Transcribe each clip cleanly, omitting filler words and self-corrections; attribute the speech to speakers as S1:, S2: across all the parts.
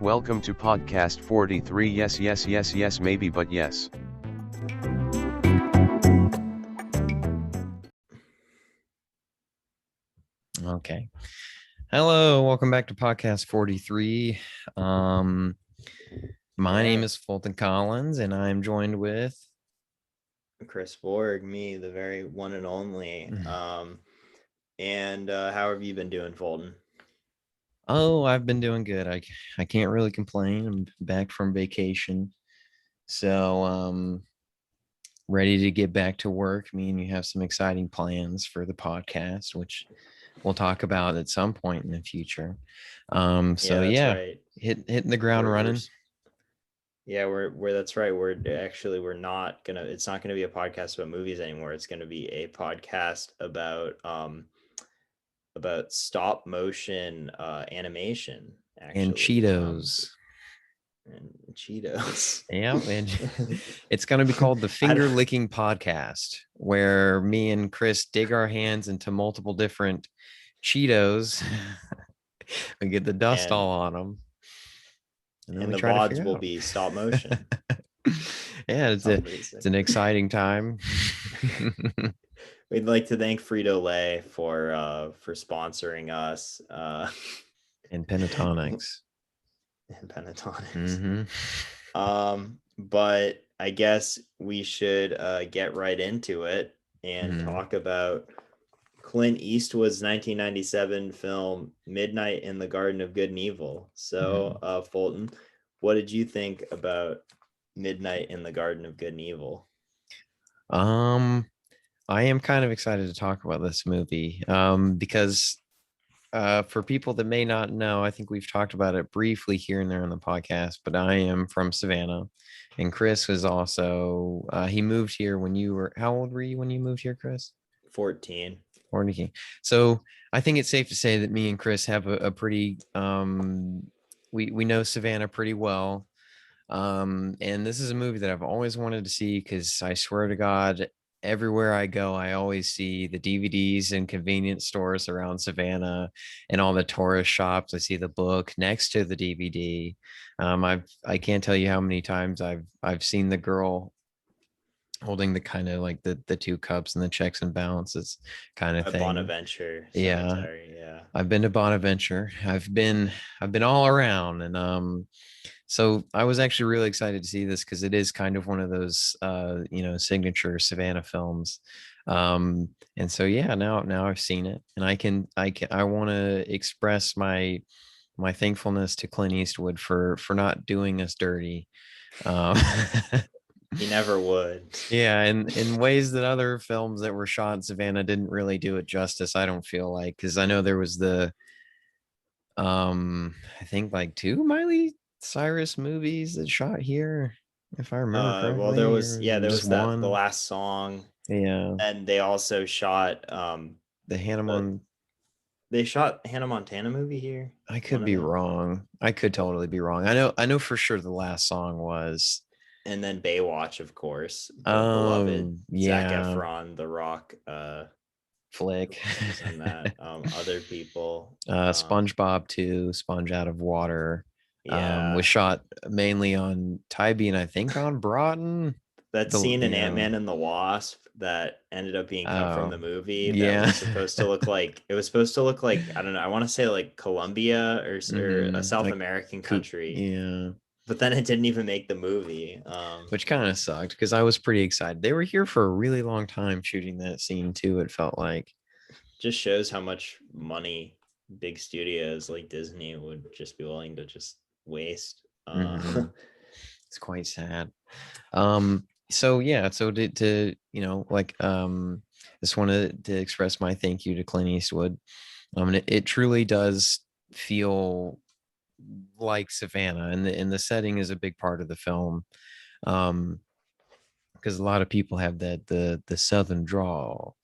S1: Welcome to podcast 43. Yes, yes, yes, yes, maybe, but yes.
S2: Okay. Hello, welcome back to podcast 43. My name is Fulton Collins, and I'm joined with
S3: Chris Borg, me, the very one and only. And how have you been doing, Fulton?
S2: Oh, I've been doing good. I can't really complain. I'm back from vacation. So ready to get back to work. Me and you have some exciting plans for the podcast, which we'll talk about at some point in the future.
S3: Right.
S2: Hitting the ground running.
S3: We're that's right. We're not gonna. It's not gonna be a podcast about movies anymore. It's gonna be a podcast about stop motion animation, actually,
S2: And Cheetos.
S3: And Cheetos.
S2: Yeah, and it's going to be called the Finger Licking Podcast, where me and Chris dig our hands into multiple different Cheetos and get the dust all on them.
S3: And the VODs will be stop motion.
S2: Yeah, it's an exciting time.
S3: We'd like to thank Frito-Lay for sponsoring us.
S2: And Pentatonics.
S3: Mm-hmm. But I guess we should get right into it and talk about Clint Eastwood's 1997 film Midnight in the Garden of Good and Evil. So, Fulton, what did you think about Midnight in the Garden of Good and Evil?
S2: I am kind of excited to talk about this movie because for people that may not know, I think we've talked about it briefly here and there on the podcast, but I am from Savannah, and Chris was also, he moved here when you were, how old were you when you moved here, Chris?
S3: 14.
S2: So I think it's safe to say that me and Chris have a pretty, we know Savannah pretty well. And this is a movie that I've always wanted to see because I swear to God, everywhere I go, I always see the DVDs in convenience stores around Savannah and all the tourist shops. I see the book next to the DVD. I can't tell you how many times I've seen the girl holding the kind of like the two cups and the checks and balances kind of thing.
S3: Bonaventure.
S2: Yeah. I've been to Bonaventure. I've been all around, and so I was actually really excited to see this because it is kind of one of those signature Savannah films. And so yeah, now I've seen it, and I want to express my thankfulness to Clint Eastwood for not doing us dirty.
S3: He never would.
S2: Yeah, and in ways that other films that were shot in Savannah didn't really do it justice, I don't feel like, because I know there was the I think like 2 Miley Cyrus movies that shot here, if I remember correctly.
S3: Well, there was that The Last Song.
S2: Yeah.
S3: And they also shot
S2: the Hannah
S3: they shot Hannah Montana movie here.
S2: I could be wrong. I could totally be wrong. I know for sure The Last Song was.
S3: And then Baywatch, of course. Beloved Zac Efron, The Rock
S2: flick.
S3: And that other people.
S2: SpongeBob 2, Sponge Out of Water. Was shot mainly on Tybee and I think on Broughton.
S3: That scene in Ant-Man and the Wasp that ended up being cut from the movie. That was supposed to look like I don't know. I want to say like Colombia or a South American country.
S2: Yeah.
S3: But then it didn't even make the movie,
S2: which kind of sucked because I was pretty excited. They were here for a really long time shooting that scene too. It felt like.
S3: Just shows how much money big studios like Disney would just be willing to just waste.
S2: It's quite sad. So yeah, so to just wanted to express my thank you to Clint Eastwood. And it truly does feel like Savannah, and the setting is a big part of the film, because a lot of people have the southern drawl,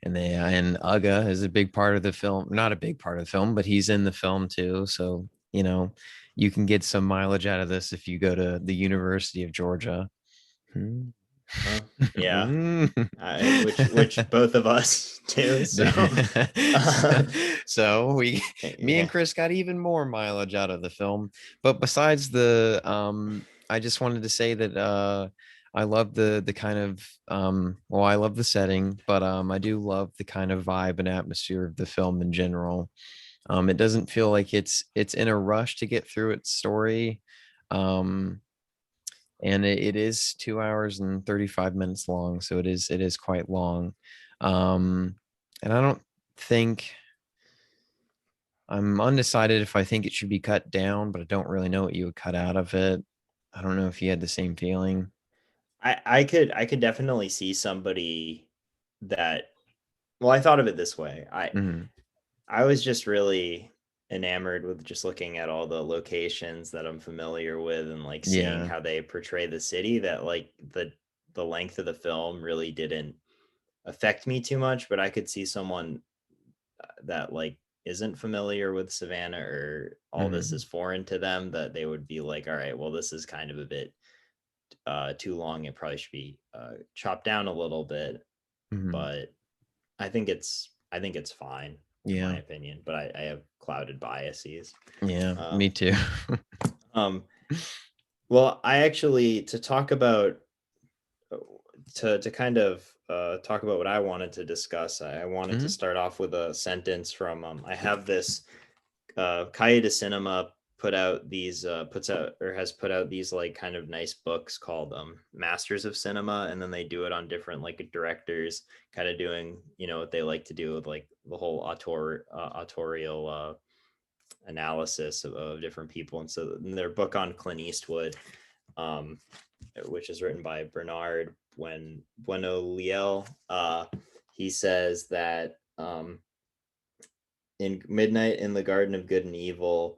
S2: and Uga is a big part of the film. Not a big part of the film, but he's in the film too. So you can get some mileage out of this if you go to the University of Georgia.
S3: Yeah. Which both of us do. So,
S2: so me
S3: yeah.
S2: and Chris got even more mileage out of the film. But besides the, I just wanted to say that I love the kind of, well, I love the setting, but I do love the kind of vibe and atmosphere of the film in general. It doesn't feel like it's in a rush to get through its story. And it is 2 hours and 35 minutes long, so it is quite long. And I don't think, I'm undecided if I think it should be cut down, but I don't really know what you would cut out of it. I don't know if you had the same feeling.
S3: I could definitely see somebody that, well, I thought of it this way.
S2: Mhm.
S3: I was just really enamored with just looking at all the locations that I'm familiar with and like seeing
S2: Yeah.
S3: how they portray the city, that like the length of the film really didn't affect me too much. But I could see someone that like isn't familiar with Savannah, or all this is
S2: Mhm.
S3: foreign to them, that they would be like, all right, well, this is kind of a bit too long. It probably should be chopped down a little bit.
S2: Mhm.
S3: But I think it's fine in my
S2: Yeah.
S3: opinion, but I have clouded biases.
S2: Yeah.
S3: Um,
S2: Me too.
S3: um, well, I actually, to talk about, to kind of talk about what I wanted to discuss, I wanted to
S2: Mhm.
S3: start off with a sentence from, I have this, Cahiers de Cinema puts out, or has put out these like kind of nice books called Masters of Cinema, and then they do it on different like directors, kind of doing, what they like to do with like the whole autorial analysis of different people. And so in their book on Clint Eastwood, um, which is written by Bernard Bueno Liel, he says that in Midnight in the Garden of Good and Evil,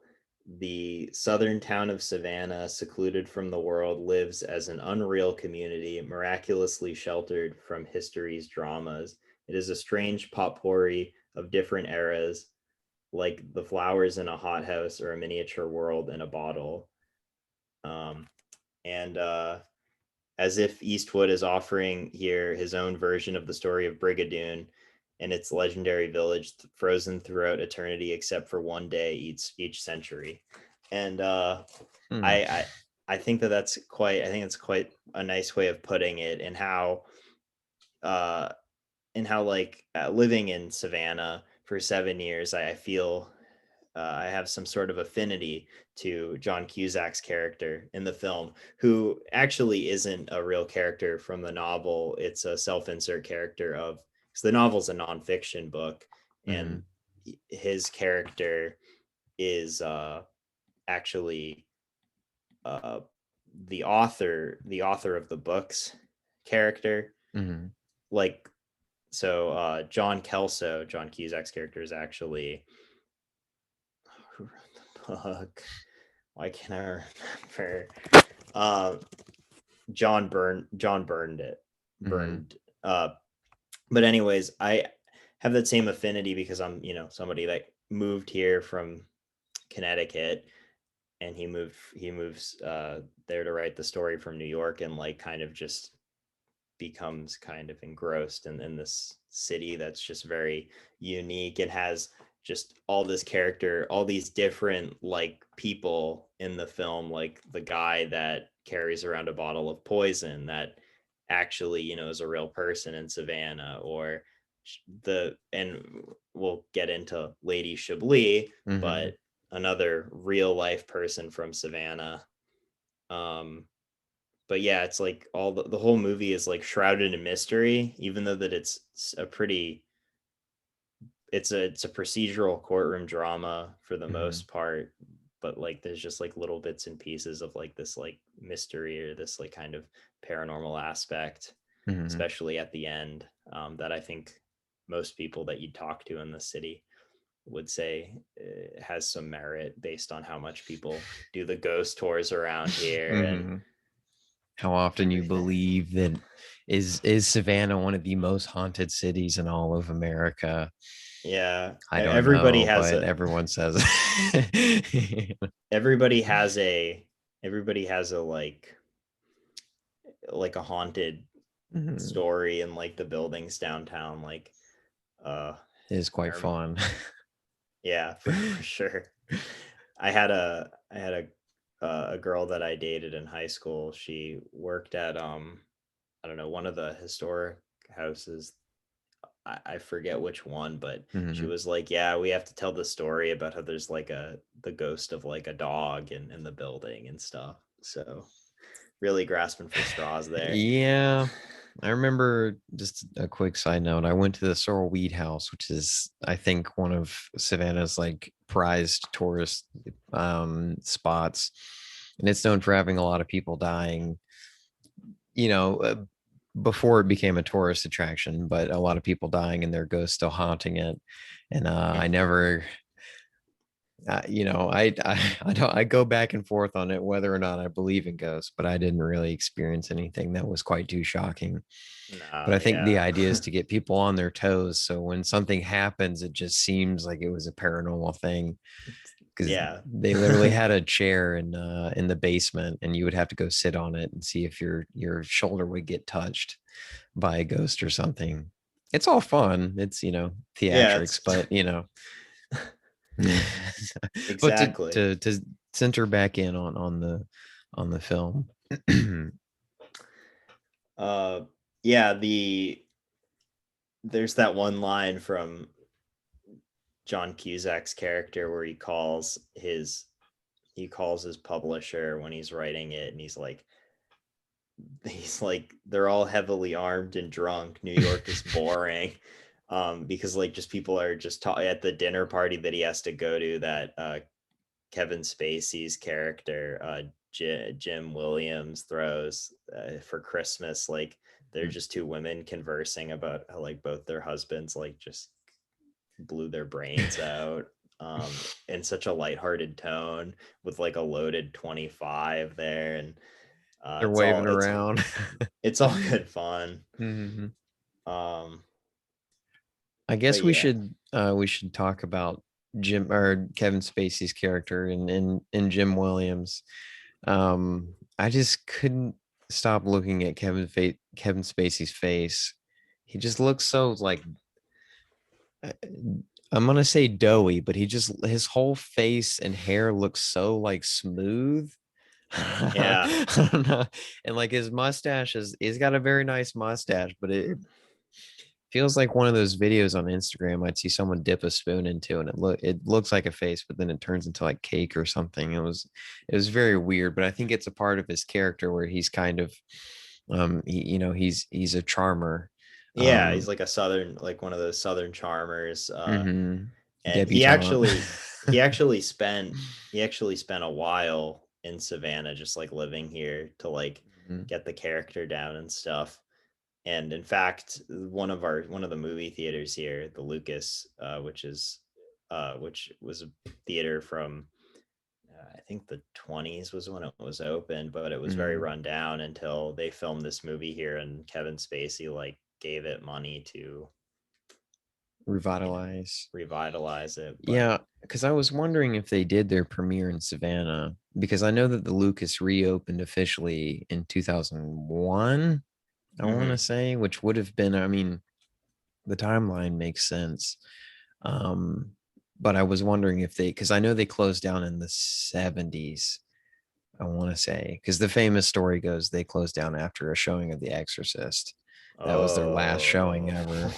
S3: the southern town of Savannah, secluded from the world, lives as an unreal community, miraculously sheltered from history's dramas. It is a strange potpourri of different eras, like the flowers in a hothouse or a miniature world in a bottle. Um, and As if Eastwood is offering here his own version of the story of Brigadoon and its legendary village, frozen throughout eternity except for one day each century. And
S2: Hmm.
S3: I, I I think that's quite, I think it's quite a nice way of putting it, uh and how like living in Savannah for 7 years, I feel I have some sort of affinity to John Cusack's character in the film, who actually isn't a real character from the novel. It's a self-insert character of, because the novel's a nonfiction book, and
S2: Mhm.
S3: his character is actually uh, the author of the book's character.
S2: Mhm.
S3: Like, so John Cusack's character is actually, who wrote the book? Why can't I remember? Uh, John burned it.
S2: Mhm.
S3: Burned. But anyways, I have that same affinity because I'm, somebody that moved here from Connecticut, and he moves there to write the story from New York, and like kind of just becomes kind of engrossed in this city that's just very unique and has just all this character, all these different like people in the film, like the guy that carries around a bottle of poison that actually, is a real person in Savannah, or and we'll get into Lady Chablis,
S2: Mhm.
S3: but another real life person from Savannah. Um, but yeah, it's like all the whole movie is like shrouded in mystery, even though that a pretty it's a procedural courtroom drama for the
S2: Mhm.
S3: most part. But like there's just like little bits and pieces of like this like mystery, or this like kind of paranormal aspect,
S2: Mhm.
S3: especially at the end, that I think most people that you talk to in the city would say has some merit, based on how much people do the ghost tours around here and
S2: Mhm. How often you
S3: everything.
S2: believe that, is Savannah one of the most haunted cities in all of America?
S3: Yeah,
S2: I don't know,
S3: has
S2: but
S3: a
S2: everyone says it.
S3: everybody has a everybody has a like a haunted story and like the buildings downtown, like
S2: it is quite fun.
S3: Yeah, for sure. I had a girl that I dated in high school. She worked at I don't know, one of the historic houses. I forget which one, but she was like, yeah, we have to tell the story about how there's like the ghost of like a dog in the building and stuff. So really grasping for straws there.
S2: Yeah. I remember, just a quick side note, I went to the Sorrel Weed House, which is, I think, one of Savannah's like prized tourist spots. And it's known for having a lot of people dying, you know, before it became a tourist attraction, but a lot of people dying and their ghosts still haunting it. And I never, I don't, I go back and forth on it whether or not I believe in ghosts, but I didn't really experience anything that was quite too shocking. But I think the idea is to get people on their toes, so when something happens, it just seems like it was a paranormal thing. Because they literally had a chair in the basement, and you would have to go sit on it and see if your shoulder would get touched by a ghost or something. It's all fun. It's theatrics, but
S3: Exactly.
S2: But to center back in on the film.
S3: Yeah, there's that one line from John Cusack's character where he calls his publisher when he's writing it, and he's like, they're all heavily armed and drunk. New York is boring. Because like just people are just at the dinner party that he has to go to, that Kevin Spacey's character, Jim Williams, throws for Christmas. Like they're just two women conversing about how like both their husbands like just blew their brains out, in such a lighthearted tone with like a loaded 25 there, and
S2: they're waving around.
S3: It's all good fun.
S2: I guess we should talk about Jim or Kevin Spacey's character in Jim Williams. I just couldn't stop looking at Kevin Spacey's face. He just looks so like, I'm gonna say doughy, but his whole face and hair looks so like smooth.
S3: Yeah.
S2: I don't know. And like his mustache he's got a very nice mustache, but it feels like one of those videos on Instagram I'd see someone dip a spoon into, and it looks like a face, but then it turns into like cake or something. It was very weird, but I think it's a part of his character where he's kind of he's a charmer.
S3: Yeah, he's like one of those southern charmers. And he actually spent a while in Savannah, just like living here to like get the character down and stuff. And in fact, one of the movie theaters here, the Lucas, which was a theater from I think the 20s was when it was open, but it was very run down until they filmed this movie here, and Kevin Spacey like gave it money to
S2: revitalize
S3: it.
S2: But yeah, because I was wondering if they did their premiere in Savannah, because I know that the Lucas reopened officially in 2001, I want to say, which would have been, I mean, the timeline makes sense. But I was wondering if because I know they closed down in the 70s, I want to say, because the famous story goes they closed down after a showing of The Exorcist. That was their last showing ever.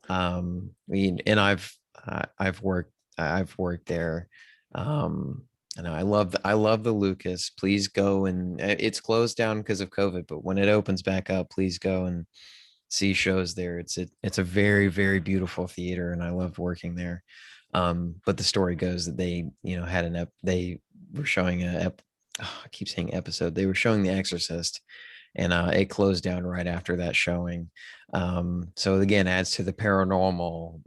S2: And I've worked there. And I love the Lucas. Please go, and it's closed down because of COVID, but when it opens back up, please go and see shows there. It's a very, very beautiful theater, and I loved working there. But the story goes that they, had they were showing I keep saying episode. They were showing The Exorcist, and it closed down right after that showing. So again, adds to the paranormal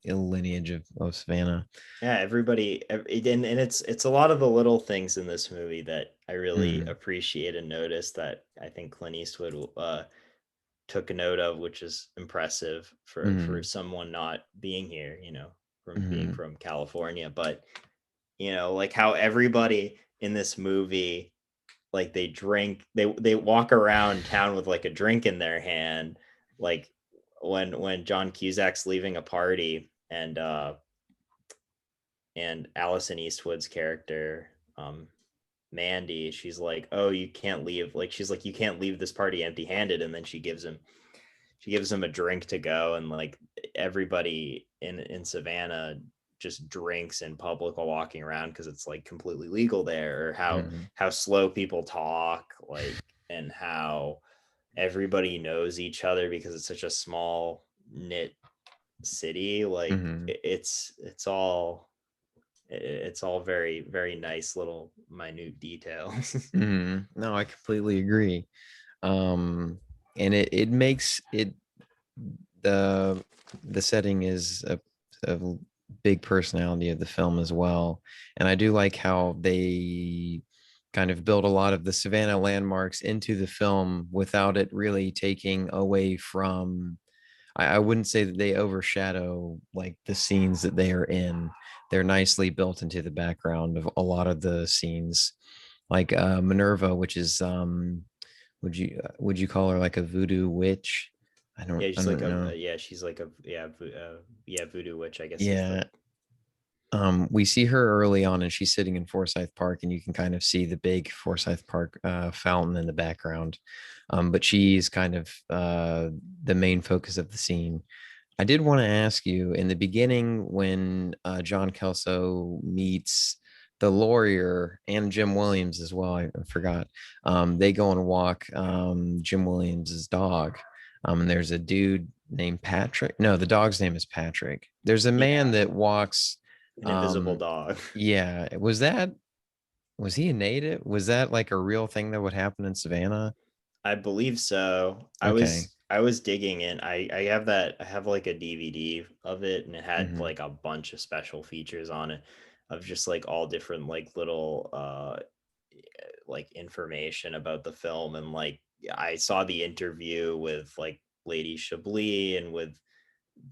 S2: lineage of Savannah.
S3: Yeah, everybody, and it's a lot of the little things in this movie that I really appreciate and notice, that I think Clint Eastwood took a note of, which is impressive for someone not being here, from being from California. But like how everybody in this movie like they drink, they walk around town with like a drink in their hand, like when John Cusack's leaving a party, and Allison Eastwood's character, Mandy, she's like, oh, you can't leave, like she's like, you can't leave this party empty handed, and then she gives him a drink to go, and like everybody in Savannah just drinks in public while walking around because it's like completely legal there, or how slow people talk, like, and how everybody knows each other because it's such a small knit city. Like it's all very, very nice little minute details.
S2: No, I completely agree. And it makes it, the setting is a big personality of the film as well. And I do like how they kind of build a lot of the Savannah landmarks into the film without it really taking away from, I wouldn't say that they overshadow like the scenes that they are in. They're nicely built into the background of a lot of the scenes, like Minerva, which is would you call her like a voodoo witch?
S3: Yeah,
S2: I
S3: she's
S2: don't
S3: like
S2: know.
S3: she's like voodoo witch, I guess.
S2: Yeah. We see her early on, and she's sitting in Forsyth Park, and you can kind of see the big Forsyth Park fountain in the background. But she's kind of the main focus of the scene. I did want to ask you in the beginning when John Kelso meets the lawyer and Jim Williams as well. I forgot. They go and walk Jim Williams's dog. And there's a dude named Patrick. No, the dog's name is Patrick. There's a man that walks.
S3: An invisible dog.
S2: Yeah. Was he a native? Was that like a real thing that would happen in Savannah?
S3: I believe so.
S2: Okay.
S3: I was digging in. I have like a DVD of it, and it had like a bunch of special features on it of just like all different like little like information about the film. And like I saw the interview with like Lady Chablis and with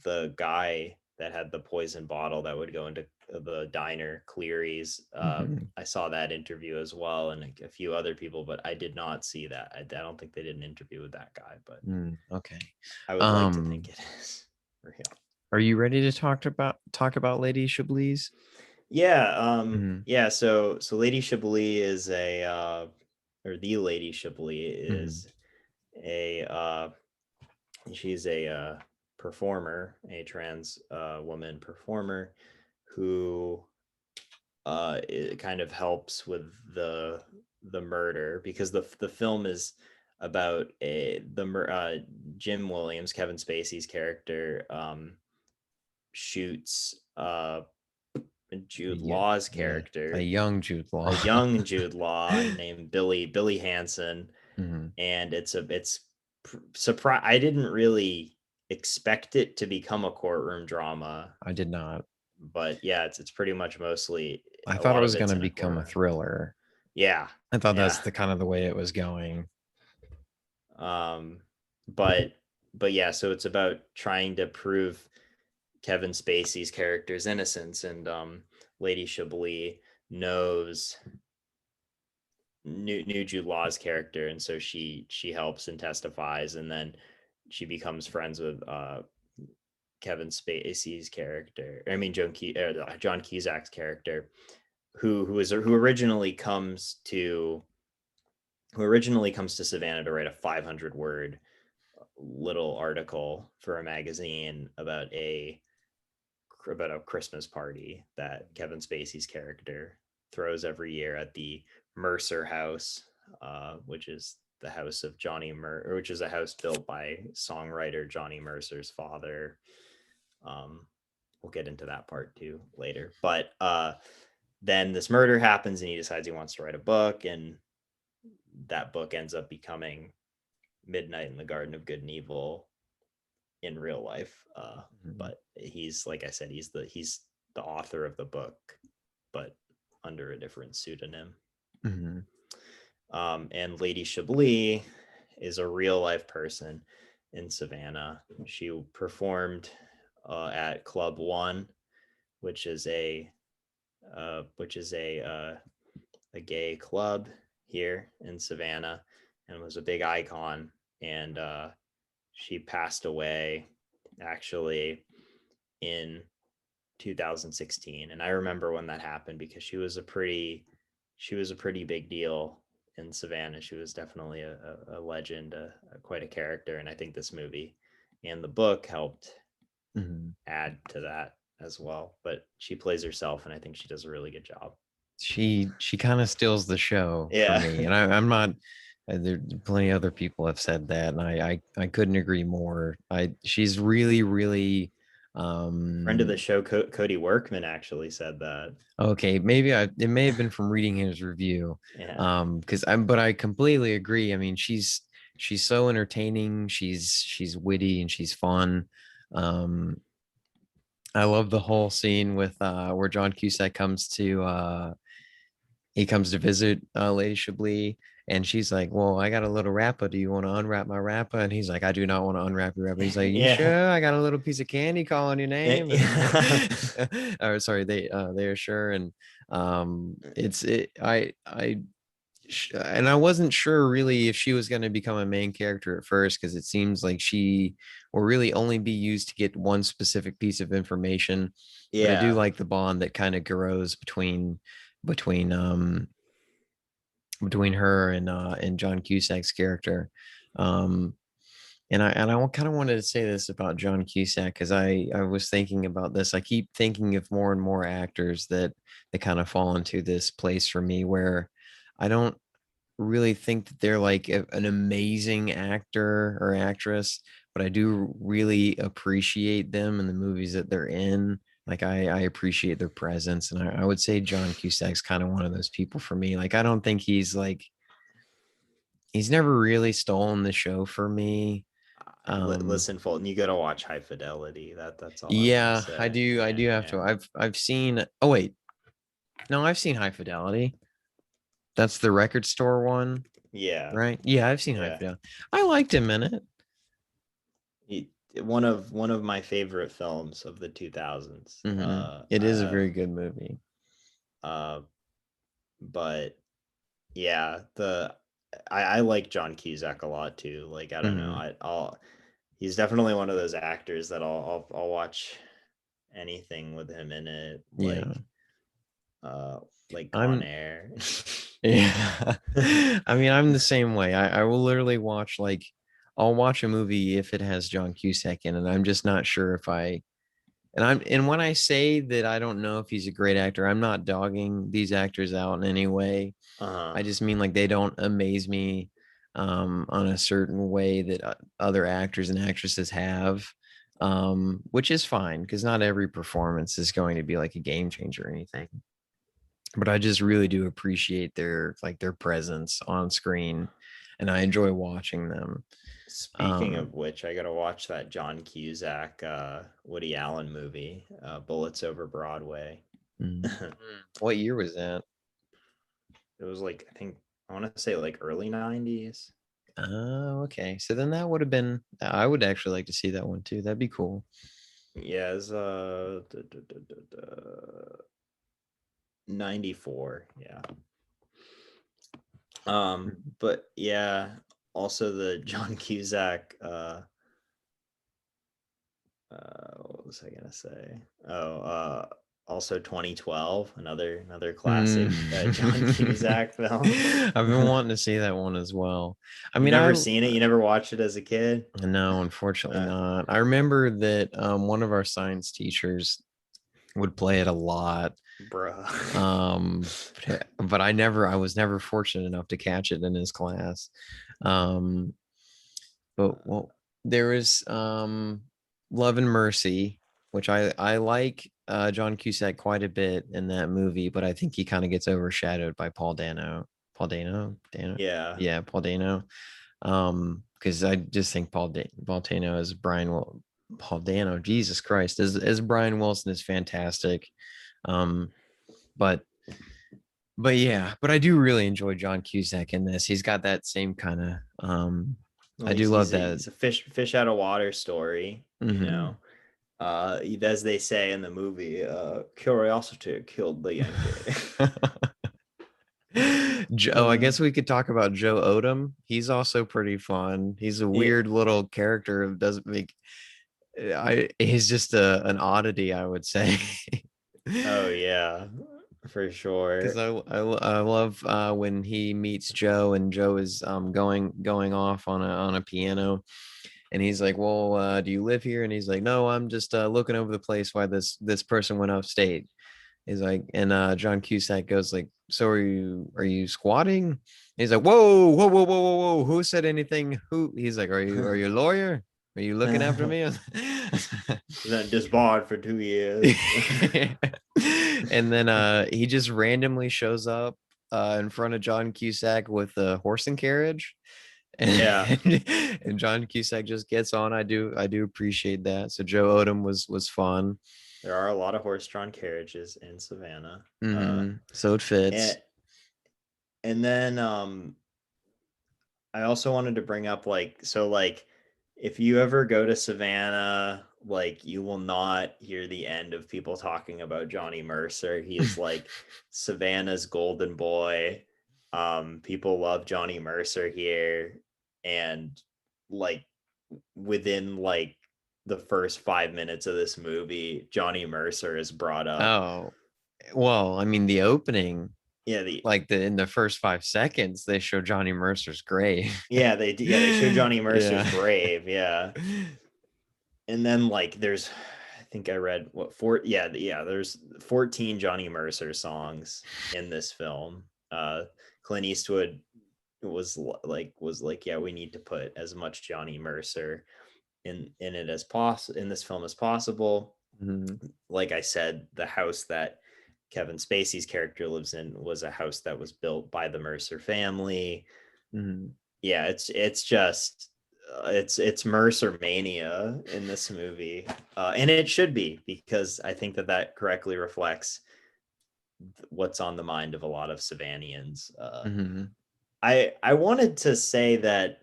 S3: the guy that had the poison bottle that would go into the diner, Cleary's. I saw that interview as well, and a few other people, but I did not see that. I don't think they did an interview with that guy, but
S2: Okay.
S3: I would like to think it is real.
S2: Are you ready to talk about Lady Chablis?
S3: Yeah. Yeah. So Lady Chablis is or the Lady Chablis is a she's a performer, a trans woman performer who it kind of helps with the murder, because the film is about Jim Williams, Kevin Spacey's character, shoots Jude Law's character,
S2: a young Jude Law,
S3: a young Jude Law named Billy Hansen. And it's surprise. I didn't really expect it to become a courtroom drama.
S2: I did not.
S3: But yeah, it's pretty much mostly.
S2: I thought it was going to become a thriller.
S3: Yeah,
S2: I thought that's the kind of the way it was going.
S3: But yeah, so it's about trying to prove Kevin Spacey's character's innocence, and Lady Chablis knows new Jude Law's character, and so she helps and testifies, and then she becomes friends with Kevin Spacey's character. I mean John Cusack's character, who originally comes to Savannah to write a 500-word little article for a magazine about a Christmas party that Kevin Spacey's character throws every year at the Mercer House, which is the house of which is a house built by songwriter Johnny Mercer's father. We'll get into that part too later. But then this murder happens, and he decides he wants to write a book, and that book ends up becoming Midnight in the Garden of Good and Evil in real life. But he's, like I said, he's the author of the book, but under a different pseudonym. And Lady Chablis is a real life person in Savannah. She performed at Club One, which is a gay club here in Savannah and was a big icon. And she passed away actually in 2016. And I remember when that happened because she was a pretty big deal in Savannah. She was definitely a legend, quite a character. And I think this movie and the book helped add to that as well. But she plays herself, and I think she does a really good job.
S2: She kind of steals the show
S3: Yeah.
S2: for me, and I'm not. There plenty of other people have said that, and I couldn't agree more. She's really
S3: Friend of the show, Cody Workman, actually said that.
S2: Okay, maybe it may have been from reading his review.
S3: Yeah.
S2: But I completely agree. I mean, she's so entertaining. She's witty and she's fun. I love the whole scene with where John Cusack comes to visit Lady Chablis, and she's like, "Well, I got a little wrapper. Do you want to unwrap my wrapper?" And he's like, "I do not want to unwrap your wrapper." He's like, "You
S3: Yeah.
S2: sure? I got a little piece of candy calling your name."
S3: Yeah.
S2: Or sorry, they are sure. And and I wasn't sure really if she was going to become a main character at first, because it seems like she will really only be used to get one specific piece of information. But I do
S3: Yeah.
S2: like the bond that kind of grows between her and John Cusack's character. And I kind of wanted to say this about John Cusack, because I was thinking about this. I keep thinking of more and more actors that kind of fall into this place for me, where I don't really think that they're like an amazing actor or actress, but I do really appreciate them in the movies that they're in. Like I appreciate their presence, and I would say John Cusack's kind of one of those people for me. Like I don't think he's never really stolen the show for me.
S3: Listen, Fulton, you gotta watch High Fidelity. That's all I'm gonna
S2: Yeah,
S3: say.
S2: I do. I do have to. I've seen. Oh wait, no, I've seen High Fidelity. That's the record store one,
S3: Yeah.
S2: right? Yeah, I've seen High Fidelity. I liked him in it.
S3: One of my favorite films of the 2000s.
S2: It is a very good movie.
S3: But yeah, I like John Cusack a lot too. Like I don't know, he's definitely one of those actors that I'll watch anything with him in it. Like Con Air.
S2: Yeah. I mean, I'm the same way. I will literally watch I'll watch a movie if it has John Cusack in it. I'm just not sure if and when I say that I don't know if he's a great actor, I'm not dogging these actors out in any way. I just mean like they don't amaze me on a certain way that other actors and actresses have, which is fine, because not every performance is going to be like a game changer or anything. But I just really do appreciate their presence on screen, and I enjoy watching them.
S3: Speaking of which, I gotta watch that John Cusack Woody Allen movie, Bullets Over Broadway.
S2: What year was that?
S3: It was like, I want to say like early 90s.
S2: Oh, okay. So then that would have been, I would actually like to see that one too. That'd be cool.
S3: Yeah, it's 94. Yeah. But yeah, also the John Cusack what was I gonna say? Also 2012, another classic John Cusack film.
S2: I've been wanting to see that one as well. I mean,
S3: You've never seen it? You never watched it as a kid?
S2: No, unfortunately not. I remember that one of our science teachers would play it a lot.
S3: Bruh.
S2: But I was never fortunate enough to catch it in his class. But well, there is Love and Mercy, which I like John Cusack quite a bit in that movie, but I think he kind of gets overshadowed by Paul Dano. Yeah, Paul Dano. Because I just think Paul Dano as Paul Dano, Jesus Christ, as Brian Wilson is fantastic. But yeah, but I do really enjoy John Cusack in this. He's got that same kind of I do love that.
S3: It's a fish out of water story, you know. As they say in the movie, curiosity killed the Yankee.
S2: I guess we could talk about Joe Odom. He's also pretty fun. He's a
S3: Yeah.
S2: weird little character who doesn't make he's just an oddity, I would say.
S3: Oh yeah, for
S2: Because
S3: sure.
S2: I love when he meets Joe and Joe is going off on a piano, and he's like, well, do you live here? And he's like, no, I'm just looking over the place why this person went upstate. He's like, and John Cusack goes like, so are you squatting? He's like, whoa, whoa, whoa, whoa, whoa, whoa. Who said anything? Who? He's like, are you a lawyer? Are you looking after me?
S3: Then disbarred for 2 years.
S2: And then he just randomly shows up in front of John Cusack with a horse and carriage. And,
S3: Yeah.
S2: and John Cusack just gets on. I do appreciate that. So Joe Odom was fun.
S3: There are a lot of horse-drawn carriages in Savannah.
S2: So it fits.
S3: And then I also wanted to bring up like if you ever go to Savannah, like you will not hear the end of people talking about Johnny Mercer. He is like Savannah's golden boy. People love Johnny Mercer here, and like within like the first 5 minutes of this movie, Johnny Mercer is brought up.
S2: Oh, well, I mean the opening.
S3: Yeah,
S2: in the first 5 seconds, they show Johnny Mercer's grave.
S3: yeah, they show Johnny Mercer's
S2: Yeah.
S3: grave, yeah. And then like there's I think I read there's 14 Johnny Mercer songs in this film. Clint Eastwood was like, yeah, we need to put as much Johnny Mercer in it as possible in this film as possible. Like I said, the house that Kevin Spacey's character lives in was a house that was built by the Mercer family. Yeah, it's just it's Mercer mania in this movie, and it should be, because I think that correctly reflects what's on the mind of a lot of Savannians. I wanted to say that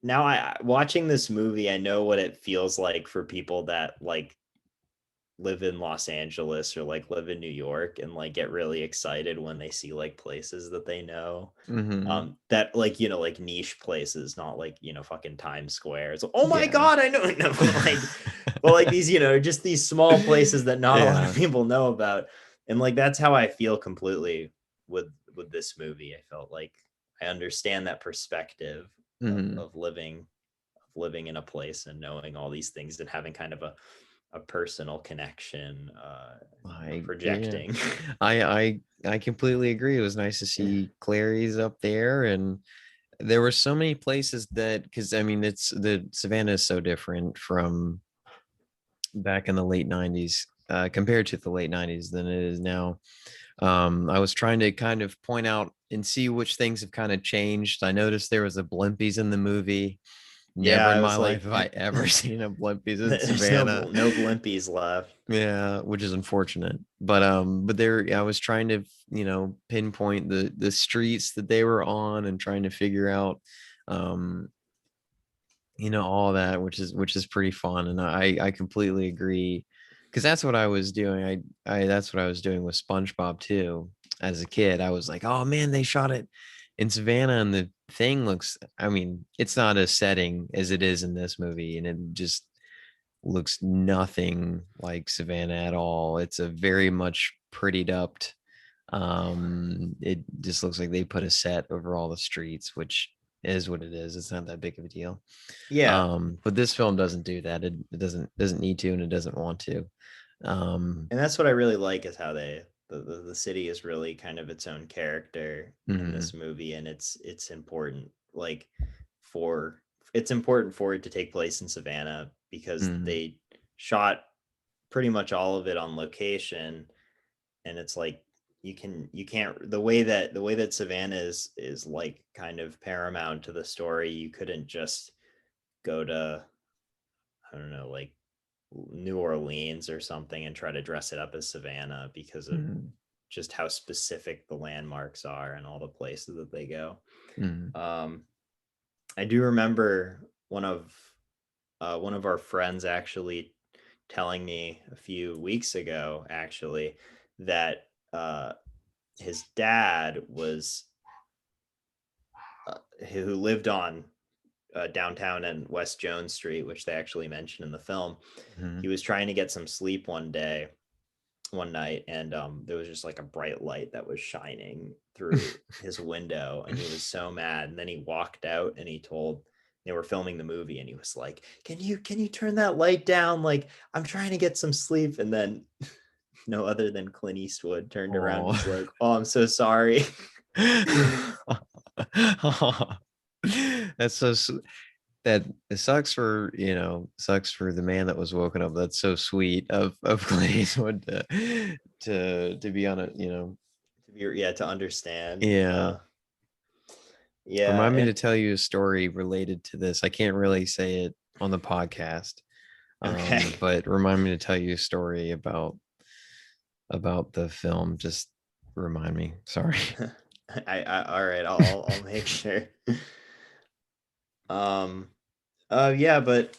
S3: now, I watching this movie, I know what it feels like for people that like live in Los Angeles or like live in New York and like get really excited when they see like places that they know. That like, like niche places, not like, fucking Times Square. It's like, oh my God, I know. No, but like these, just these small places that not a lot of people know about. And like that's how I feel completely with this movie. I felt like I understand that perspective of living in a place and knowing all these things and having kind of a personal connection, projecting.
S2: I completely agree. It was nice to see Clary's up there, and there were so many places that, because I mean it's the Savannah is so different from back in the late 90s compared to the late 90s than it is now. I was trying to kind of point out and see which things have kind of changed. I noticed there was a Blimpies in the movie. Never in my life have I ever seen a Blimpies in Savannah.
S3: No Blimpies left.
S2: Yeah, which is unfortunate. But there, I was trying to, pinpoint the streets that they were on and trying to figure out, all that, which is pretty fun. And I completely agree, because that's what I was doing. That's what I was doing with SpongeBob too. As a kid, I was like, oh man, they shot it in Savannah, and the thing looks, I mean, it's not as setting as it is in this movie, and it just looks nothing like Savannah at all. It's a very much prettied up. It just looks like they put a set over all the streets, which is what it is. It's not that big of a deal.
S3: Yeah.
S2: But this film doesn't do that. It doesn't need to, and it doesn't want to.
S3: And that's what I really like, is how the city is really kind of its own character in this movie, and it's important it's important for it to take place in Savannah, because they shot pretty much all of it on location, and it's like you can't the way that Savannah is like kind of paramount to the story. You couldn't just go to, I don't know, like New Orleans or something and try to dress it up as Savannah, because of just how specific the landmarks are and all the places that they go. I do remember one of our friends actually telling me a few weeks ago, actually, that his dad was who lived on downtown and West Jones Street, which they actually mentioned in the film. He was trying to get some sleep one night, and there was just like a bright light that was shining through his window, and he was so mad. And then he walked out, and he told, they were filming the movie, and he was like, can you turn that light down, like I'm trying to get some sleep. And then no other than Clint Eastwood turned around and was like, oh, I'm so sorry.
S2: That's so that it sucks for the man that was woken up. That's so sweet of Clint Eastwood to be on it,
S3: To understand.
S2: yeah.
S3: Yeah.
S2: Remind me
S3: And
S2: to tell you a story related to this. I can't really say it on the podcast,
S3: okay.
S2: but remind me to tell you a story about the film. Just remind me. Sorry.
S3: I all right, I'll make sure. Yeah, but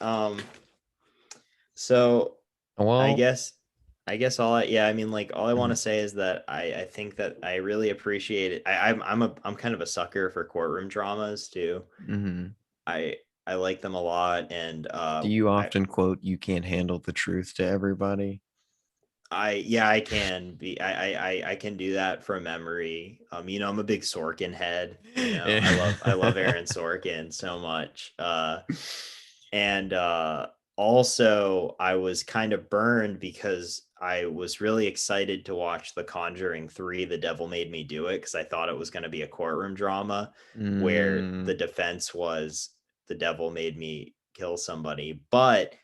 S3: so I
S2: Well,
S3: guess I mean, like, all I want to
S2: mhm,
S3: say is that I think that I really appreciate it. I'm kind of a sucker for courtroom dramas too.
S2: mhm.
S3: I I like them a lot, and
S2: Do you often quote "You can't handle the truth" to everybody?
S3: I can be I can do that from memory. I'm a big Sorkin head. I love
S2: Yeah.
S3: Aaron Sorkin so much. And Also, I was kind of burned because I was really excited to watch The Conjuring 3, The Devil Made Me Do It, because I thought it was going to be a courtroom drama where the
S2: Mm,
S3: defense was the devil made me kill somebody. But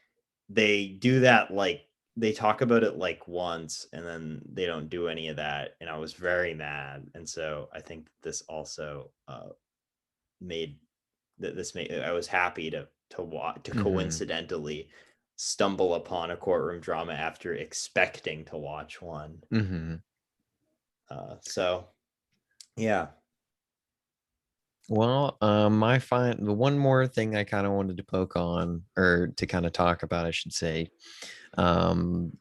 S3: they do that, like, they talk about it like once, and then they don't do any of that. And I was very mad. And so I think this also made this made I was happy to
S2: mhm,
S3: coincidentally stumble upon a courtroom drama after expecting to watch one.
S2: mhm.
S3: So yeah.
S2: Well, the one more thing I kind of wanted to poke on, or to kind of talk about, I should say, um,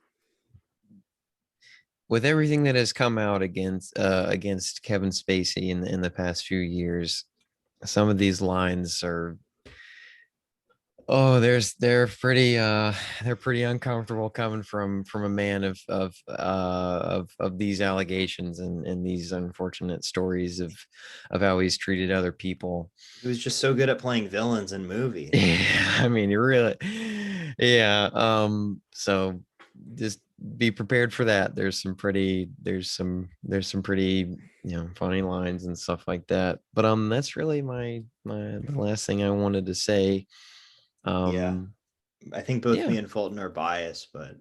S2: with everything that has come out against Kevin Spacey in the past few years, some of these lines are, oh, they're pretty uncomfortable coming from a man of these allegations and these unfortunate stories of how he's treated other people.
S3: He was just so good at playing villains in movies.
S2: Yeah, I mean, you really, yeah. So just be prepared for that. There's some pretty, funny lines and stuff like that. But that's really the last thing I wanted to say.
S3: Yeah.
S2: Um,
S3: I think both
S2: yeah,
S3: me and Fulton are biased, but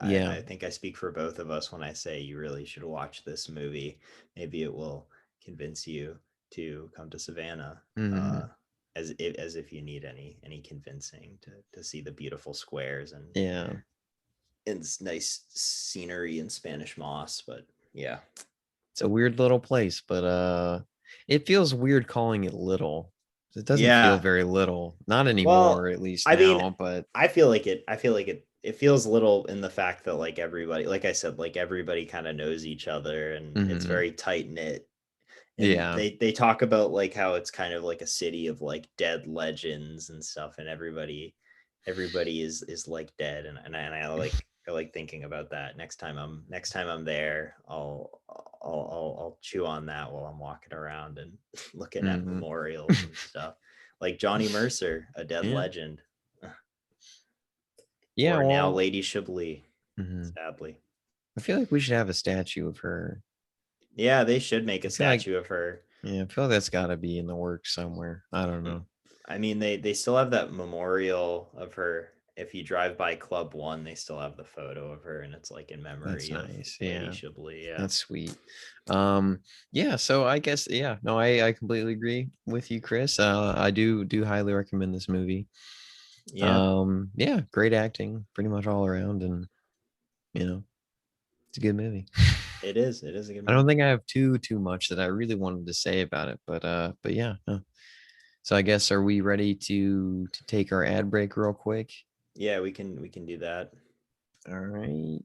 S2: yeah.
S3: I think I speak for both of us when I say you really should watch this movie. Maybe it will convince you to come to Savannah,
S2: Mhm.
S3: as if you need any convincing to see the beautiful squares
S2: Yeah.
S3: and nice scenery and Spanish moss. But yeah,
S2: It's a weird little place, but it feels weird calling it little. It doesn't feel
S3: yeah.
S2: very little, not anymore,
S3: Well,
S2: at least
S3: I mean,
S2: now, but
S3: I feel like it feels little in the fact that, like, everybody, like I said, like, everybody kind of knows each other, and it's
S2: mhm.
S3: very tight knit. And
S2: Yeah.
S3: they talk about, like, how it's kind of like a city of, like, dead legends and stuff, and everybody is like dead. I like thinking about that. Next time I'm there, I'll chew on that while I'm walking around and looking at
S2: Mhm.
S3: memorials and stuff. Like Johnny Mercer, a dead
S2: Yeah.
S3: legend,
S2: Yeah,
S3: or now
S2: well,
S3: Lady Chablis,
S2: mhm.
S3: sadly.
S2: I feel like we should have a statue of her.
S3: Yeah, they should make
S2: I
S3: a
S2: feel like
S3: statue of her.
S2: Yeah, I feel like that's got to be in the works somewhere. I don't
S3: Mm.
S2: know.
S3: I mean, they still have that memorial of her. If you drive by Club One, they still have the photo of her, and it's like in
S2: That's
S3: memory of
S2: nice.
S3: Lady
S2: Yeah.
S3: Chablis. Yeah,
S2: That's sweet. Yeah, so I guess, yeah, no, I completely agree with you, Chris. I do highly recommend this movie.
S3: yeah,
S2: Yeah, great acting pretty much all around, and you know, it's a good movie.
S3: it is. It is a good
S2: I don't think
S3: movie.
S2: I have too much that I really wanted to say about it, but yeah. No. So I guess, are we ready to take our ad break real quick?
S3: Yeah, we can do that.
S2: All right.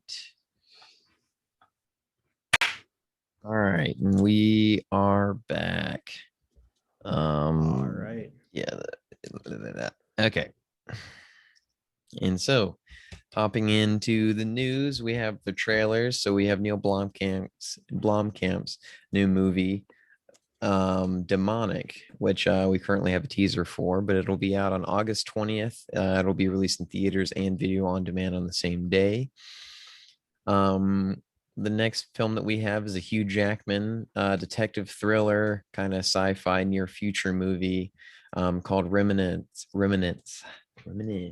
S2: All right, and we are back.
S3: All right.
S2: Yeah. Okay. And so, hopping into the news, we have the trailers. So we have Neil Blomkamp's new movie, Demonic, which we currently have a teaser for, but it'll be out on August 20th. It'll be released in theaters and video on demand on the same day. The next film that we have is a Hugh Jackman detective thriller, kind of sci-fi near future movie called Remnants.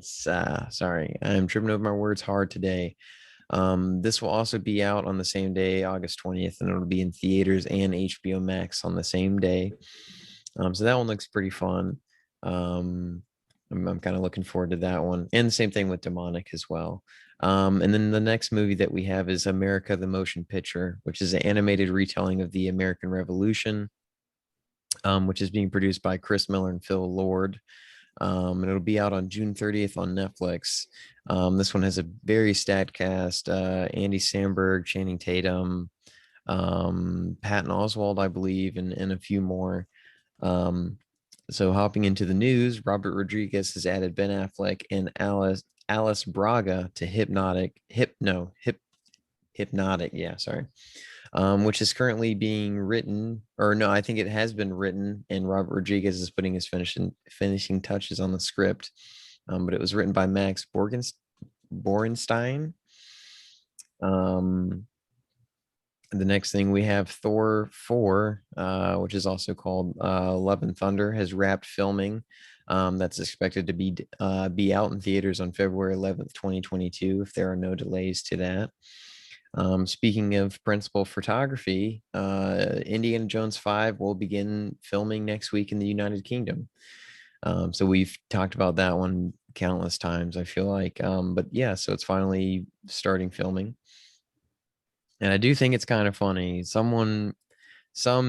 S2: Sorry, I'm tripping over my words hard today. This will also be out on the same day, August 20th, and it'll be in theaters and HBO Max on the same day. So that one looks pretty fun. I'm kind of looking forward to that one. And the same thing with Demonic as well. And then the next movie that we have is America the Motion Picture, which is an animated retelling of the American Revolution, which is being produced by Chris Miller and Phil Lord. And it'll be out on June 30th on Netflix. This one has a very stacked cast: Andy Samberg, Channing Tatum, Patton Oswalt, I believe, and a few more. So hopping into the news, Robert Rodriguez has added Ben Affleck and Alice Braga to Hypnotic, yeah, sorry. Which is currently being written, or no, I think it has been written, and Robert Rodriguez is putting his finishing touches on the script. But it was written by Max Borenstein. The next thing we have Thor 4, which is also called Love and Thunder, has wrapped filming. That's expected to be out in theaters on February 11th, 2022, if there are no delays to that. Speaking of principal photography, Indiana Jones 5 will begin filming next week in the United Kingdom. So we've talked about that one countless times, I feel like. But yeah, so it's finally starting filming. And I do think it's kind of funny. Some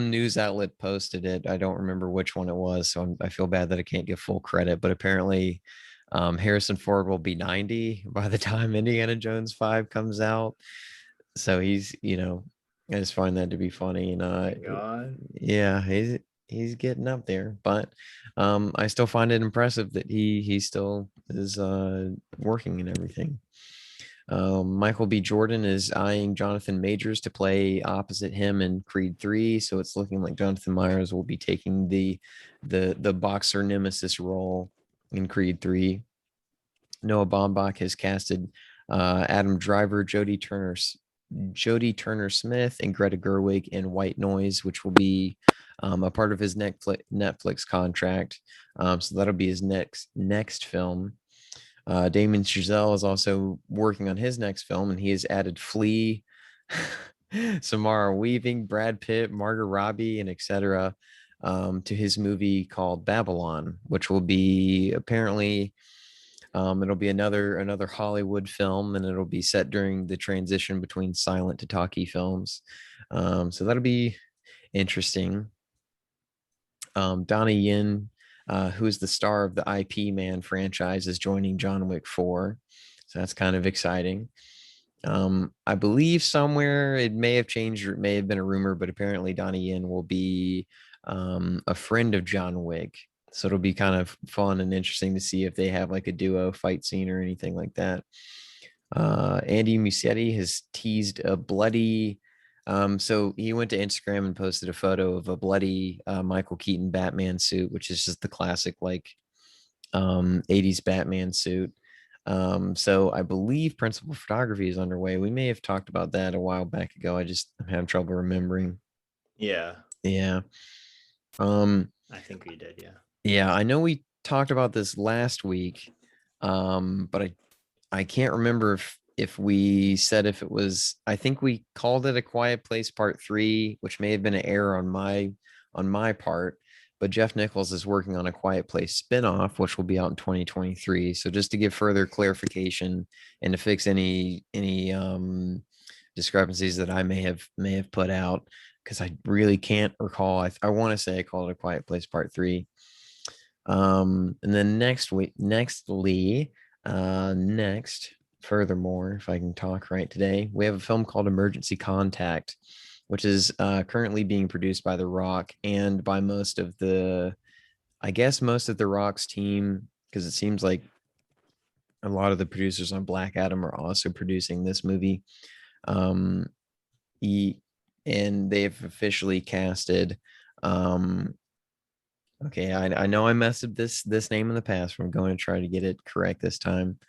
S2: news outlet posted it. I don't remember which one it was, so I feel bad that I can't give full credit. But apparently, Harrison Ford will be 90 by the time Indiana Jones 5 comes out. So he's, I just find that to be funny. And
S3: God.
S2: yeah, he's getting up there. But I still find it impressive that he still is working and everything. Michael B. Jordan is eyeing Jonathan Majors to play opposite him in Creed 3. So it's looking like Jonathan Myers will be taking the boxer nemesis role in Creed 3. Noah Baumbach has casted Adam Driver, Jodie Turner Smith, and Greta Gerwig in White Noise, which will be a part of his Netflix contract. So that'll be his next film. Damien Chazelle is also working on his next film, and he has added Flea, Samara Weaving, Brad Pitt, Margot Robbie, and etc. To his movie called Babylon, which will be apparently it'll be another Hollywood film, and it'll be set during the transition between silent to talkie films. So that'll be interesting. Donnie Yen, who is the star of the IP Man franchise, is joining John Wick 4. So that's kind of exciting. I believe somewhere it may have changed, or it may have been a rumor, but apparently Donnie Yen will be a friend of John Wick. So it'll be kind of fun and interesting to see if they have like a duo fight scene or anything like that. Andy Muschietti has teased a bloody. So he went to Instagram and posted a photo of a bloody Michael Keaton Batman suit, which is just the classic like 80s Batman suit. So I believe principal photography is underway. We may have talked about that a while back ago. I'm having trouble remembering.
S3: Yeah.
S2: Yeah.
S3: I think we did, yeah.
S2: Yeah, I know we talked about this last week, but I can't remember if we said if it was. I think we called it A Quiet Place Part 3, which may have been an error on my part. But Jeff Nichols is working on A Quiet Place spinoff, which will be out in 2023. So just to give further clarification and to fix any discrepancies that I may have put out, because I really can't recall. I want to say I called it A Quiet Place Part 3. And then furthermore, if I can talk right today, we have a film called Emergency Contact, which is currently being produced by The Rock and by most of the Rock's team, because it seems like a lot of the producers on Black Adam are also producing this movie. Um, and they've officially casted. Okay, I know I messed up this name in the past, but I'm going to try to get it correct this time.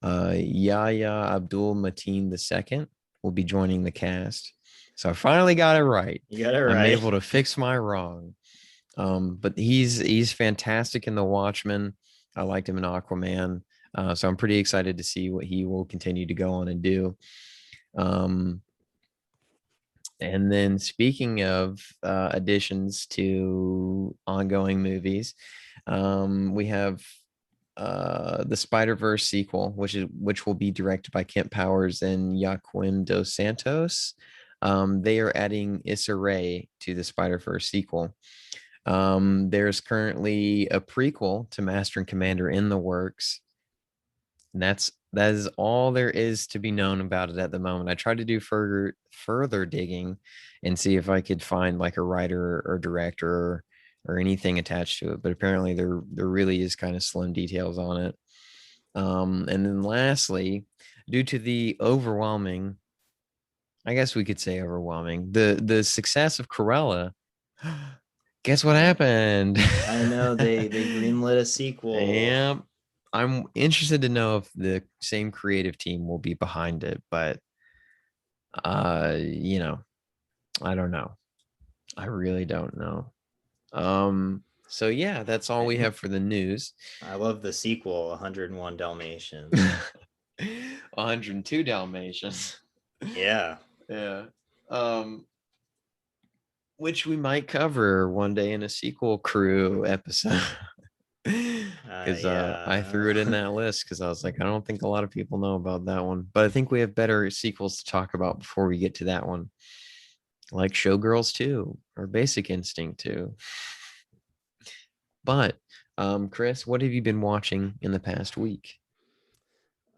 S2: Yahya Abdul Mateen II will be joining the cast. So I finally got it right.
S3: You got it
S2: I'm
S3: right.
S2: able to fix my wrong. But he's fantastic in The Watchmen. I liked him in Aquaman. So I'm pretty excited to see what he will continue to go on and do. And then speaking of additions to ongoing movies, we have the Spider-Verse sequel, which will be directed by Kent Powers and Joaquin Dos Santos. They are adding Issa Rae to the Spider-Verse sequel. There's currently a prequel to Master and Commander in the works. And that is all there is to be known about it at the moment. I tried to do further digging and see if I could find like a writer or director or anything attached to it, but apparently there really is kind of slim details on it. And then lastly, due to the overwhelming, I guess we could say overwhelming, the success of Cruella, guess what happened?
S3: I know they greenlit a sequel.
S2: Yeah, I'm interested to know if the same creative team will be behind it, but you know, I don't know. I really don't know. So yeah, that's all we have for the news.
S3: I love the sequel, 101 Dalmatians.
S2: 102 Dalmatians.
S3: Yeah.
S2: Yeah. Which we might cover one day in a sequel crew episode. Because I threw it in that list because I was like, I don't think a lot of people know about that one, but I think we have better sequels to talk about before we get to that one, like Showgirls 2 or Basic Instinct 2. But Chris, what have you been watching in the past week?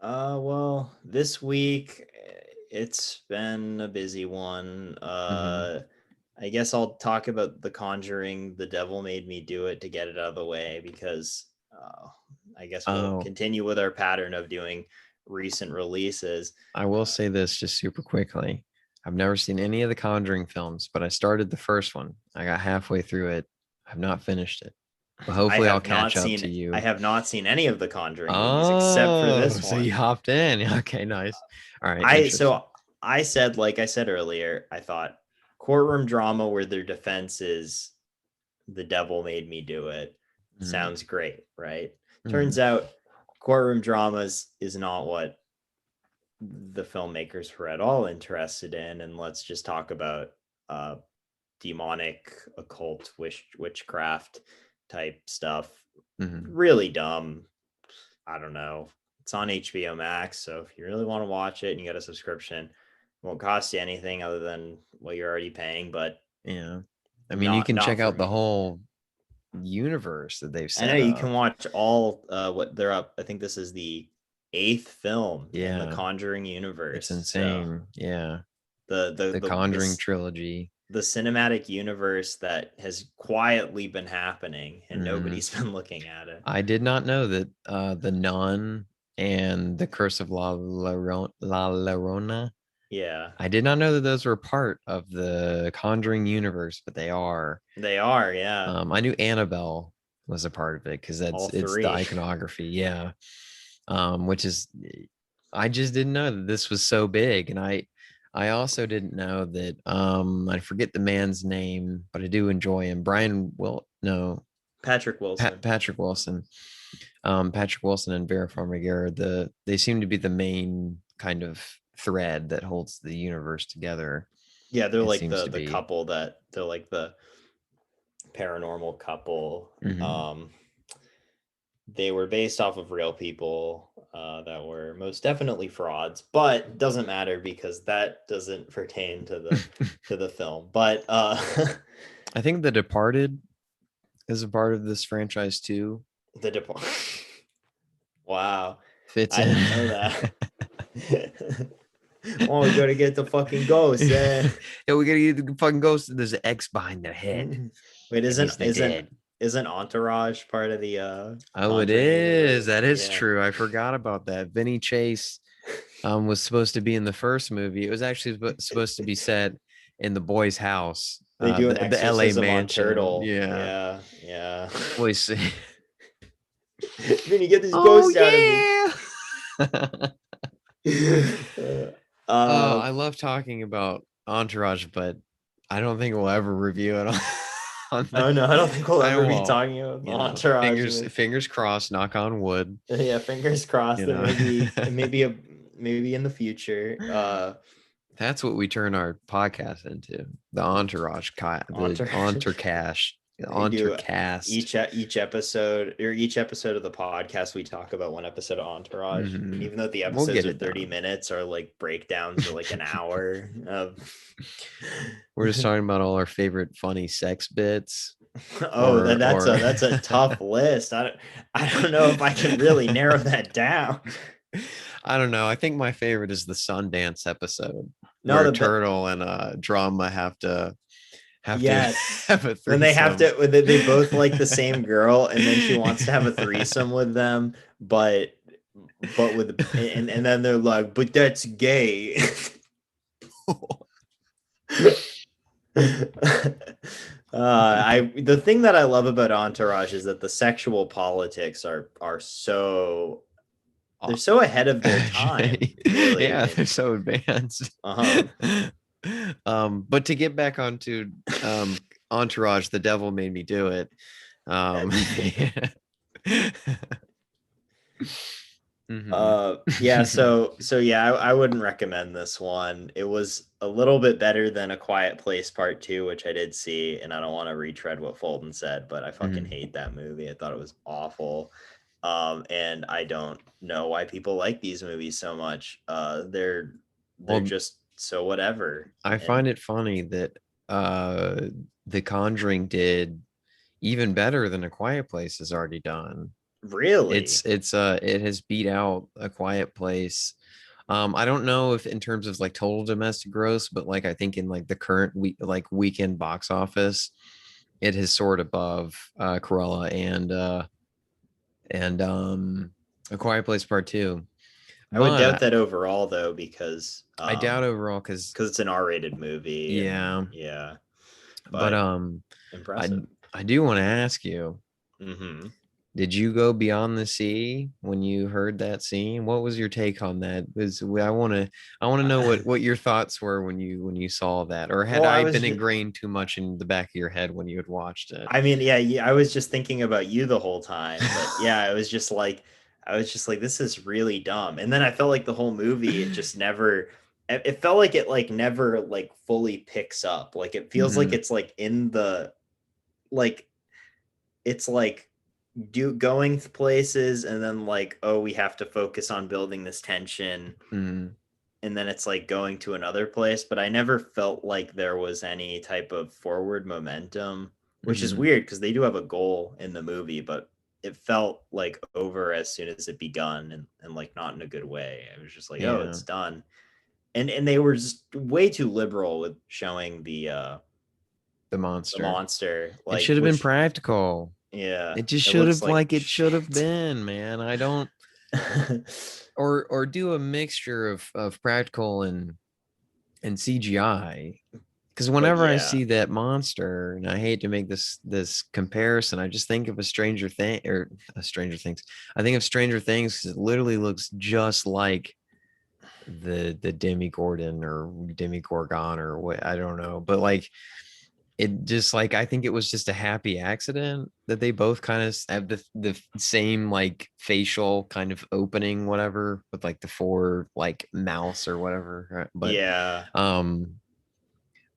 S3: Well, this week it's been a busy one. I guess I'll talk about The Conjuring, The Devil Made Me Do It, to get it out of the way, because I guess we'll continue with our pattern of doing recent releases.
S2: I will say this just super quickly. I've never seen any of the Conjuring films, but I started the first one. I got halfway through it. I've not finished it. But hopefully I'll catch up to you.
S3: I have not seen any of the Conjuring movies except for this one.
S2: So you hopped in. Okay, nice. All right.
S3: I said, like I said earlier, I thought courtroom drama where their defense is The Devil Made Me Do It sounds great, right? Turns out courtroom dramas is not what the filmmakers were at all interested in. And let's just talk about demonic, occult, witchcraft type stuff. Really dumb. I don't know. It's on HBO Max, so if you really want to watch it and you got a subscription, it won't cost you anything other than what you're already paying. But
S2: yeah, I mean, you can check out the whole universe that they've set.
S3: I know you can watch all what they're up. I think this is the 8th film in the Conjuring universe.
S2: It's insane. So, yeah, the Conjuring trilogy,
S3: the cinematic universe that has quietly been happening and nobody's been looking at it.
S2: I did not know that the Nun and the Curse of La Llorona.
S3: Yeah,
S2: I did not know that those were part of the Conjuring universe, but they are.
S3: They are, yeah.
S2: I knew Annabelle was a part of it because it's the iconography, yeah. Which is, I just didn't know that this was so big, and I also didn't know that I forget the man's name, but I do enjoy him. Patrick Wilson. Patrick Wilson and Vera Farmiga, they seem to be the main kind of thread that holds the universe together.
S3: Yeah, they're like the couple that they're like the paranormal couple. They were based off of real people that were most definitely frauds, but doesn't matter because that doesn't pertain to the to the film. But
S2: I think The Departed is a part of this franchise too.
S3: Wow,
S2: fits
S3: I
S2: in.
S3: didn't know that. Oh, we gotta get the fucking ghost.
S2: Yeah, we gotta get the fucking ghost. There's an X behind their head.
S3: Wait,
S2: That means they're dead.
S3: isn't Entourage part of the
S2: Oh, it
S3: Conjuring
S2: is.
S3: universe?
S2: That is
S3: Yeah.
S2: true. I forgot about that. Vinny Chase was supposed to be in the first movie. It was actually supposed to be set in the boy's house,
S3: They do an
S2: the LA
S3: exorcism on
S2: mansion.
S3: Turtle.
S2: Yeah.
S3: Yeah, yeah.
S2: Boys.
S3: Then you get these
S2: Oh
S3: ghosts out of me.
S2: yeah. I love talking about Entourage, but I don't think we'll ever review it on
S3: oh no, I don't think we'll ever be
S2: won't.
S3: talking about
S2: You know,
S3: Entourage.
S2: fingers crossed, knock on wood.
S3: Yeah, fingers crossed
S2: You
S3: that
S2: know.
S3: maybe in the future.
S2: That's what we turn our podcast into. The Entourage, the Entourcash, the
S3: We do
S2: Entourcast.
S3: each episode of the podcast, we talk about one episode of Entourage.
S2: Mhm.
S3: Even though the
S2: We'll
S3: episodes
S2: get
S3: are
S2: it
S3: 30
S2: done.
S3: minutes, or like breakdowns are like an hour of
S2: We're just talking about all our favorite funny sex bits.
S3: oh, that's a tough list. I don't know if I can really narrow that down.
S2: I don't know. I think my favorite is the Sundance episode
S3: No,
S2: where Turtle and Drama have to
S3: yes.
S2: have a threesome.
S3: When they have to, when they both like the same girl, and then she wants to have a threesome with them, but with and then they're like, but that's gay. The thing that I love about Entourage is that the sexual politics are so they're so ahead of their time. Really.
S2: Yeah, they're so advanced. But to get back onto Entourage, The Devil Made Me Do It.
S3: Yeah, so yeah, I wouldn't recommend this one. It was a little bit better than A Quiet Place Part 2, which I did see, and I don't want to retread what Fulton said, but I fucking hate that movie. I thought it was awful. And I don't know why people like these movies so much. They're just so whatever.
S2: I find it funny that The Conjuring did even better than A Quiet Place has already done.
S3: Really?
S2: It has beat out A Quiet Place. I don't know if in terms of like total domestic gross, but like I think in like the current weekend box office, it has soared above Cruella and A Quiet Place Part 2.
S3: I would doubt that overall, though, because
S2: I doubt overall because
S3: it's an R-rated movie.
S2: Yeah,
S3: yeah.
S2: But
S3: impressive.
S2: I do want to ask you.
S3: Mm-hmm.
S2: Did you go beyond the sea when you heard that scene? What was your take on that? I want to know what your thoughts were when you saw that, or had I been ingrained too much in the back of your head when you had watched it?
S3: I mean, yeah, I was just thinking about you the whole time, but yeah, I was just like, this is really dumb. And then I felt like the whole movie, it just never, it felt like it like never like fully picks up. Like it feels like it's like in the, like, it's like going places and then like, oh, we have to focus on building this tension. And then it's like going to another place, but I never felt like there was any type of forward momentum, which is weird because they do have a goal in the movie, but it felt like over as soon as it begun, and like not in a good way. I was just like, oh, it's done. And they were just way too liberal with showing the monster. Like,
S2: it should have been practical.
S3: Yeah.
S2: It just should have it should have been, man. I don't or do a mixture of practical and CGI. Because whenever I see that monster, and I hate to make this comparison, I just think of I think of Stranger Things because it literally looks just like the Demigorgon or Demigorgon or what, I don't know, but like it just like I think it was just a happy accident that they both kind of have the same like facial kind of opening, whatever, with like the four like mouse or whatever. Right? But
S3: yeah.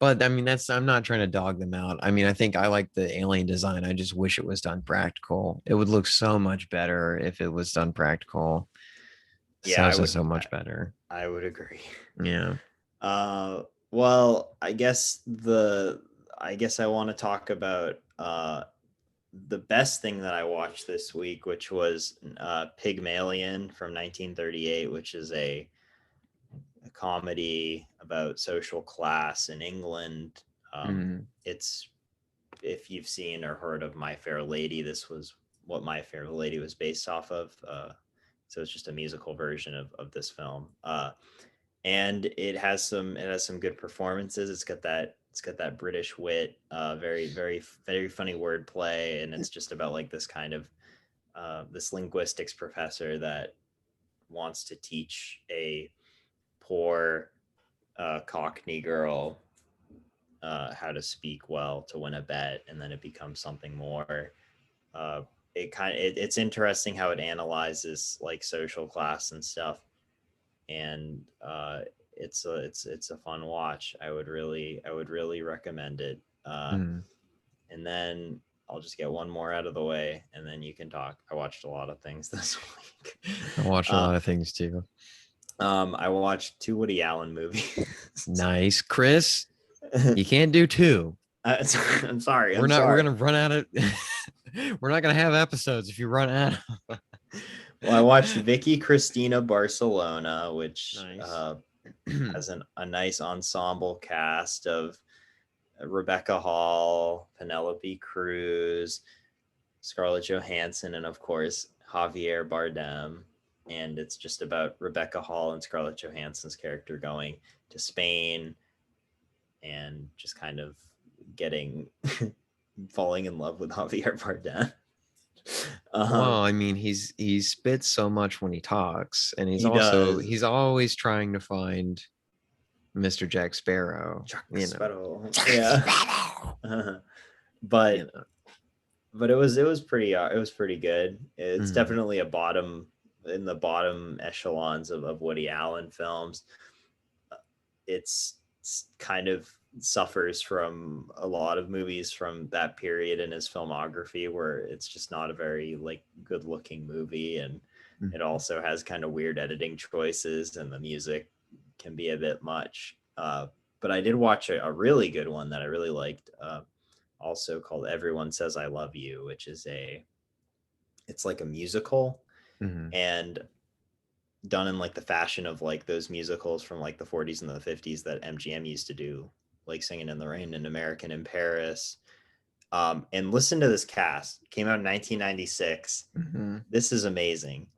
S2: But I mean, I'm not trying to dog them out. I mean, I think I like the alien design. I just wish it was done practical. It would look so much better if it was done practical.
S3: Yeah,
S2: so much better.
S3: I would agree.
S2: Yeah.
S3: Well, I guess I want to talk about the best thing that I watched this week, which was Pygmalion from 1938, which is a a comedy about social class in England. It's, if you've seen or heard of My Fair Lady, this was what My Fair Lady was based off of. So it's just a musical version of this film. And it has some good performances. It's got that British wit, very very funny wordplay, and it's just about like this kind of this linguistics professor that wants to teach a poor Cockney girl how to speak well to win a bet, and then it becomes something more. It's interesting how it analyzes like social class and stuff, and it's a fun watch. I would really recommend it. And then I'll just get one more out of the way, and then you can talk. I watched a lot of things this week.
S2: I watched a lot of things too.
S3: I watched 2 Woody Allen movies.
S2: Nice, Chris. You can't do 2.
S3: I'm sorry.
S2: We're gonna run out of. We're not gonna have episodes if you run out.
S3: Well, I watched Vickey, Cristina, Barcelona, which
S2: nice.
S3: has a nice ensemble cast of Rebecca Hall, Penelope Cruz, Scarlett Johansson, and of course Javier Bardem. And it's just about Rebecca Hall and Scarlett Johansson's character going to Spain and just kind of falling in love with Javier Bardem.
S2: Well, I mean, he spits so much when he talks, and he's always trying to find Mr. Jack Sparrow.
S3: Sparrow. Yeah. But it was pretty good. It's definitely in the bottom echelons of Woody Allen films. It's kind of suffers from a lot of movies from that period in his filmography where it's just not a very like good looking movie, and it also has kind of weird editing choices, and the music can be a bit much. But I did watch a really good one that I really liked, also called Everyone Says I Love You, which is it's like a musical, and done in like the fashion of like those musicals from like the 40s and the 50s that MGM used to do, like Singing in the Rain and American in Paris. And listen to this cast. It came out in 1996. This is amazing.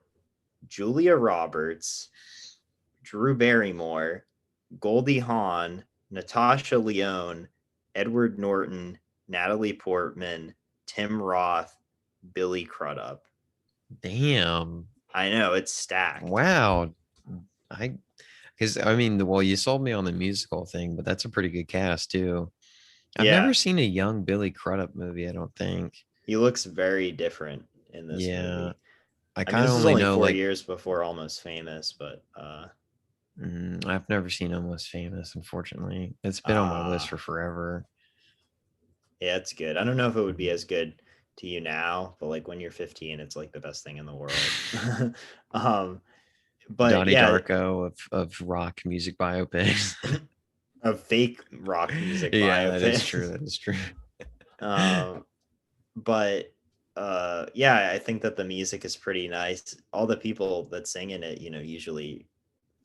S3: Julia Roberts, Drew Barrymore, Goldie Hawn, Natasha Lyonne, Edward Norton, Natalie Portman, Tim Roth, Billy Crudup.
S2: Damn.
S3: I know, it's stacked.
S2: Wow. Because I mean, well, you sold me on the musical thing, but that's a pretty good cast too. I've never seen a young Billy Crudup movie, I don't think.
S3: He looks very different in this movie.
S2: I kind of only know
S3: 4 years before Almost Famous, but
S2: I've never seen Almost Famous, unfortunately. It's been on my list for forever.
S3: Yeah, it's good. I don't know if it would be as good to you now, but like when you're 15, it's like the best thing in the world. But
S2: Donnie Darko of rock music biopics.
S3: Of fake rock music biopics.
S2: Yeah, that is true.
S3: But I think that the music is pretty nice. All the people that sing in it, usually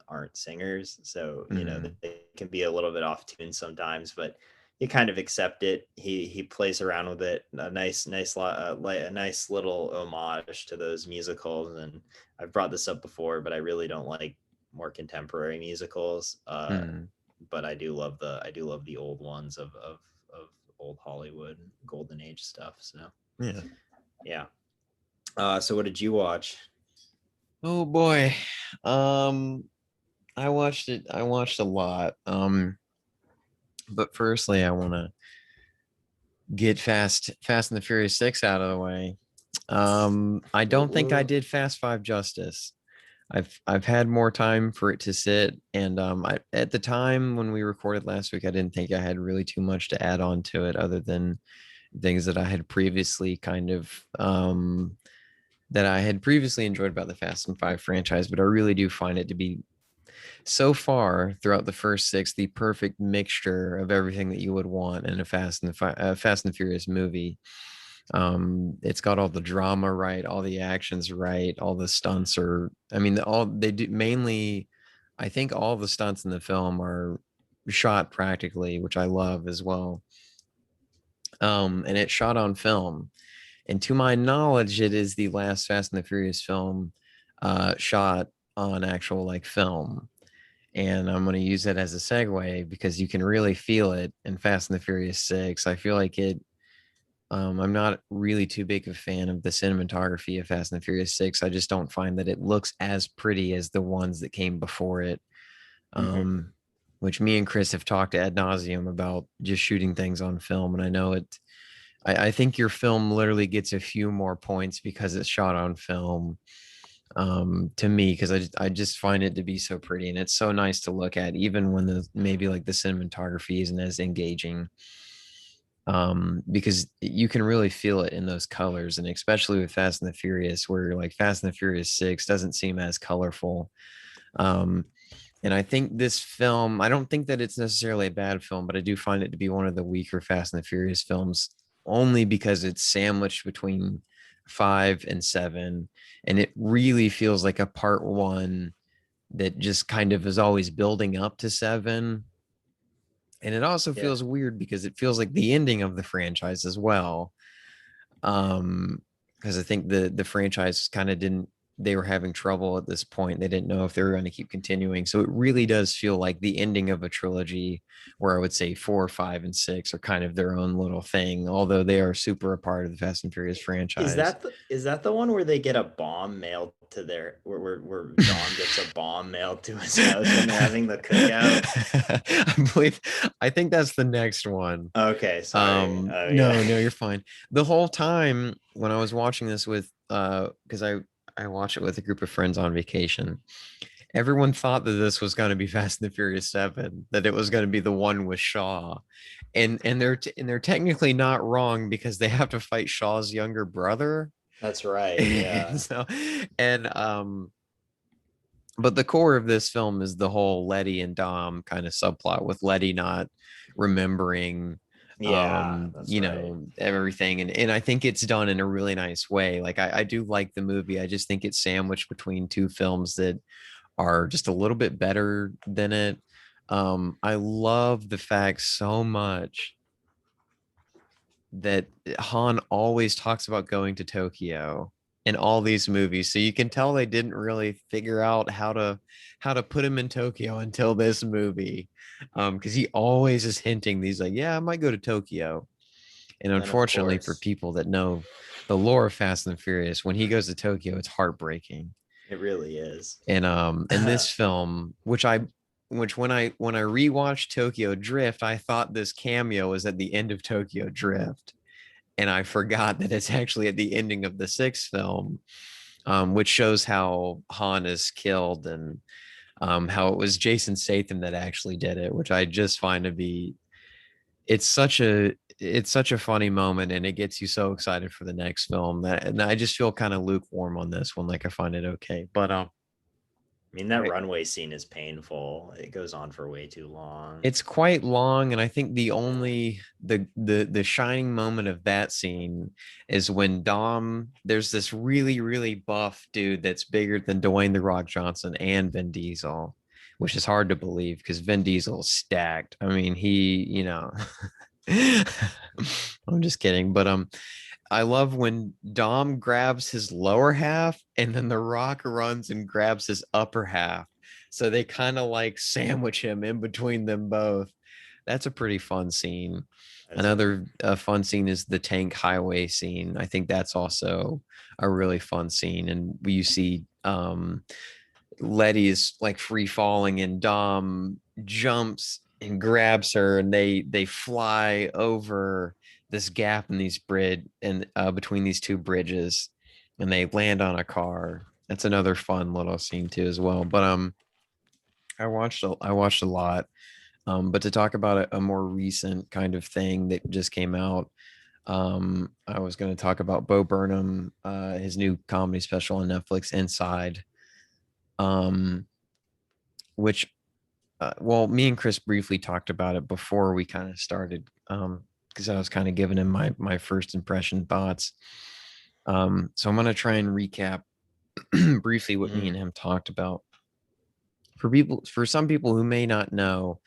S3: aren't singers, so they can be a little bit off tune sometimes, but you kind of accept it. He plays around with it. A nice little homage to those musicals. And I've brought this up before, but I really don't like more contemporary musicals. But I do love the old ones of old Hollywood golden age stuff. So yeah. So what did you watch?
S2: Oh boy, I watched a lot. But firstly, I want to get Fast and the Furious 6 out of the way. I don't think I did Fast 5 justice. I've had more time for it to sit, and at the time when we recorded last week, I didn't think I had really too much to add on to it, other than things that I had previously enjoyed about the Fast and 5 franchise. But I really do find it to be, so far throughout the first 6, the perfect mixture of everything that you would want in a Fast and Furious movie. It's got all the drama right, all the actions right, all the stunts are, I mean, all they do mainly, I think all the stunts in the film are shot practically, which I love as well. And it's shot on film. And to my knowledge, it is the last Fast and the Furious film shot on actual like film. And I'm going to use that as a segue because you can really feel it in Fast and the Furious 6. I feel like it. I'm not really too big a fan of the cinematography of Fast and the Furious 6. I just don't find that it looks as pretty as the ones that came before it. Which me and Chris have talked ad nauseum about just shooting things on film. And I know it, I think your film literally gets a few more points because it's shot on film to me, because I just find it to be so pretty and it's so nice to look at, even when the maybe like the cinematography isn't as engaging, because you can really feel it in those colors. And especially with Fast and the Furious, where like Fast and the Furious 6 doesn't seem as colorful. And I think this film, I don't think that it's necessarily a bad film, but I do find it to be one of the weaker Fast and the Furious films, only because it's sandwiched between 5 and 7. And it really feels like a part 1 that just kind of is always building up to 7. And it also feels weird because it feels like the ending of the franchise as well. Because I think the franchise kind of didn't, they were having trouble at this point. They didn't know if they were going to keep continuing. So it really does feel like the ending of a trilogy, where I would say 4, 5, and 6 are kind of their own little thing, although they are super a part of the Fast and Furious franchise.
S3: Is that the one where they get a bomb mailed to their, where Dom gets a bomb mailed to his house when they're having the cookout?
S2: I think that's the next one.
S3: Okay, sorry.
S2: No, you're fine. The whole time when I was watching this with, because I watched it with a group of friends on vacation, everyone thought that this was going to be Fast and the Furious 7, that it was going to be the one with Shaw, and they're technically not wrong, because they have to fight Shaw's younger brother.
S3: That's right. Yeah.
S2: But the core of this film is the whole Letty and Dom kind of subplot, with Letty not remembering everything, and I think it's done in a really nice way. Like I do like the movie. I just think it's sandwiched between two films that are just a little bit better than it. I love the fact so much that Han always talks about going to Tokyo in all these movies. So you can tell they didn't really figure out how to put him in Tokyo until this movie. Because he always is hinting these, like, yeah, I might go to Tokyo. And unfortunately, for people that know the lore of Fast and Furious, when he goes to Tokyo, it's heartbreaking.
S3: It really is.
S2: And in this film, which when I rewatched Tokyo Drift, I thought this cameo was at the end of Tokyo Drift, and I forgot that it's actually at the ending of the 6th film, which shows how Han is killed, and how it was Jason Statham that actually did it, which I just find to be, it's such a funny moment, and it gets you so excited for the next film, and I just feel kind of lukewarm on this one. Like, I find it okay, but
S3: I mean, that runway scene is painful. It goes on for way too long.
S2: It's quite long, and I think the only the shining moment of that scene is when Dom, there's this really, really buff dude that's bigger than Dwayne The Rock Johnson and Vin Diesel, which is hard to believe because Vin Diesel's stacked. I mean, he, I'm just kidding, but I love when Dom grabs his lower half and then The Rock runs and grabs his upper half. So they kind of like sandwich him in between them both. That's a pretty fun scene. Another fun scene is the tank highway scene. I think that's also a really fun scene. And you see Letty is like free falling, and Dom jumps and grabs her, and they fly over this gap in these bridge and between these two bridges, and they land on a car. That's another fun little scene too as well. But I watched a lot. But to talk about a more recent kind of thing that just came out, I was going to talk about Bo Burnham, his new comedy special on Netflix, Inside, which well, me and Chris briefly talked about it before we kind of started, because I was kind of giving him my first impression thoughts. So I'm going to try and recap briefly what me and him talked about. for some people who may not know,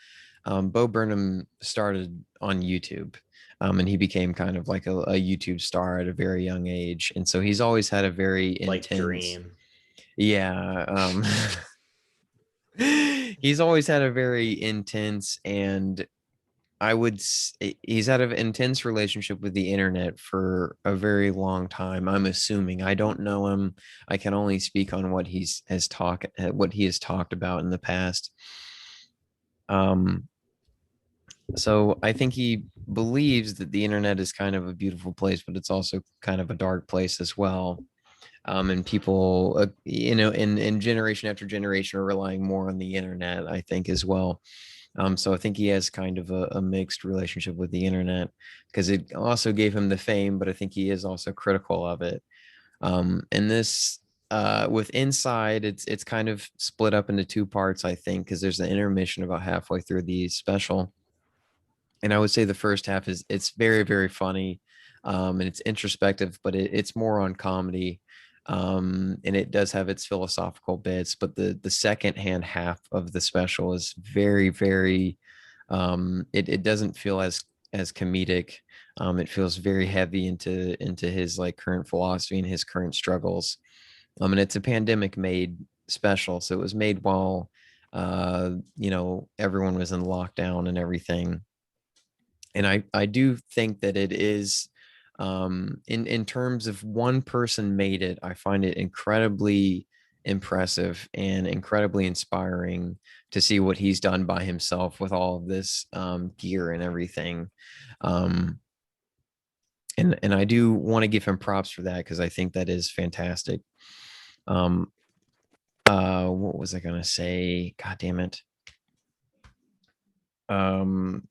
S2: Bo Burnham started on YouTube. And he became kind of like a YouTube star at a very young age. And so he's always had a very
S3: Like
S2: intense,
S3: Dream.
S2: yeah. He's always had a very intense and he's had an intense relationship with the internet for a very long time. I'm assuming. I don't know him. I can only speak on what he has talked about in the past. So I think he believes that the internet is kind of a beautiful place, but it's also kind of a dark place as well. And people, in generation after generation are relying more on the internet, I think, as well. So I think he has kind of a mixed relationship with the internet because it also gave him the fame, but I think he is also critical of it. And this, with Inside, it's kind of split up into two parts, I think, because there's an intermission about halfway through the special. And I would say the first half it's very, very funny, and it's introspective, but it's more on comedy, and it does have its philosophical bits. But the second hand half of the special is very, very, it doesn't feel as comedic. It feels very heavy into his like current philosophy and his current struggles. And it's a pandemic made special, so it was made while everyone was in lockdown and everything. And I do think that it is, in terms of one person made it, I find it incredibly impressive and incredibly inspiring to see what he's done by himself with all of this gear and everything. um and I do want to give him props for that because I think that is fantastic. um what was I gonna say? God damn it. um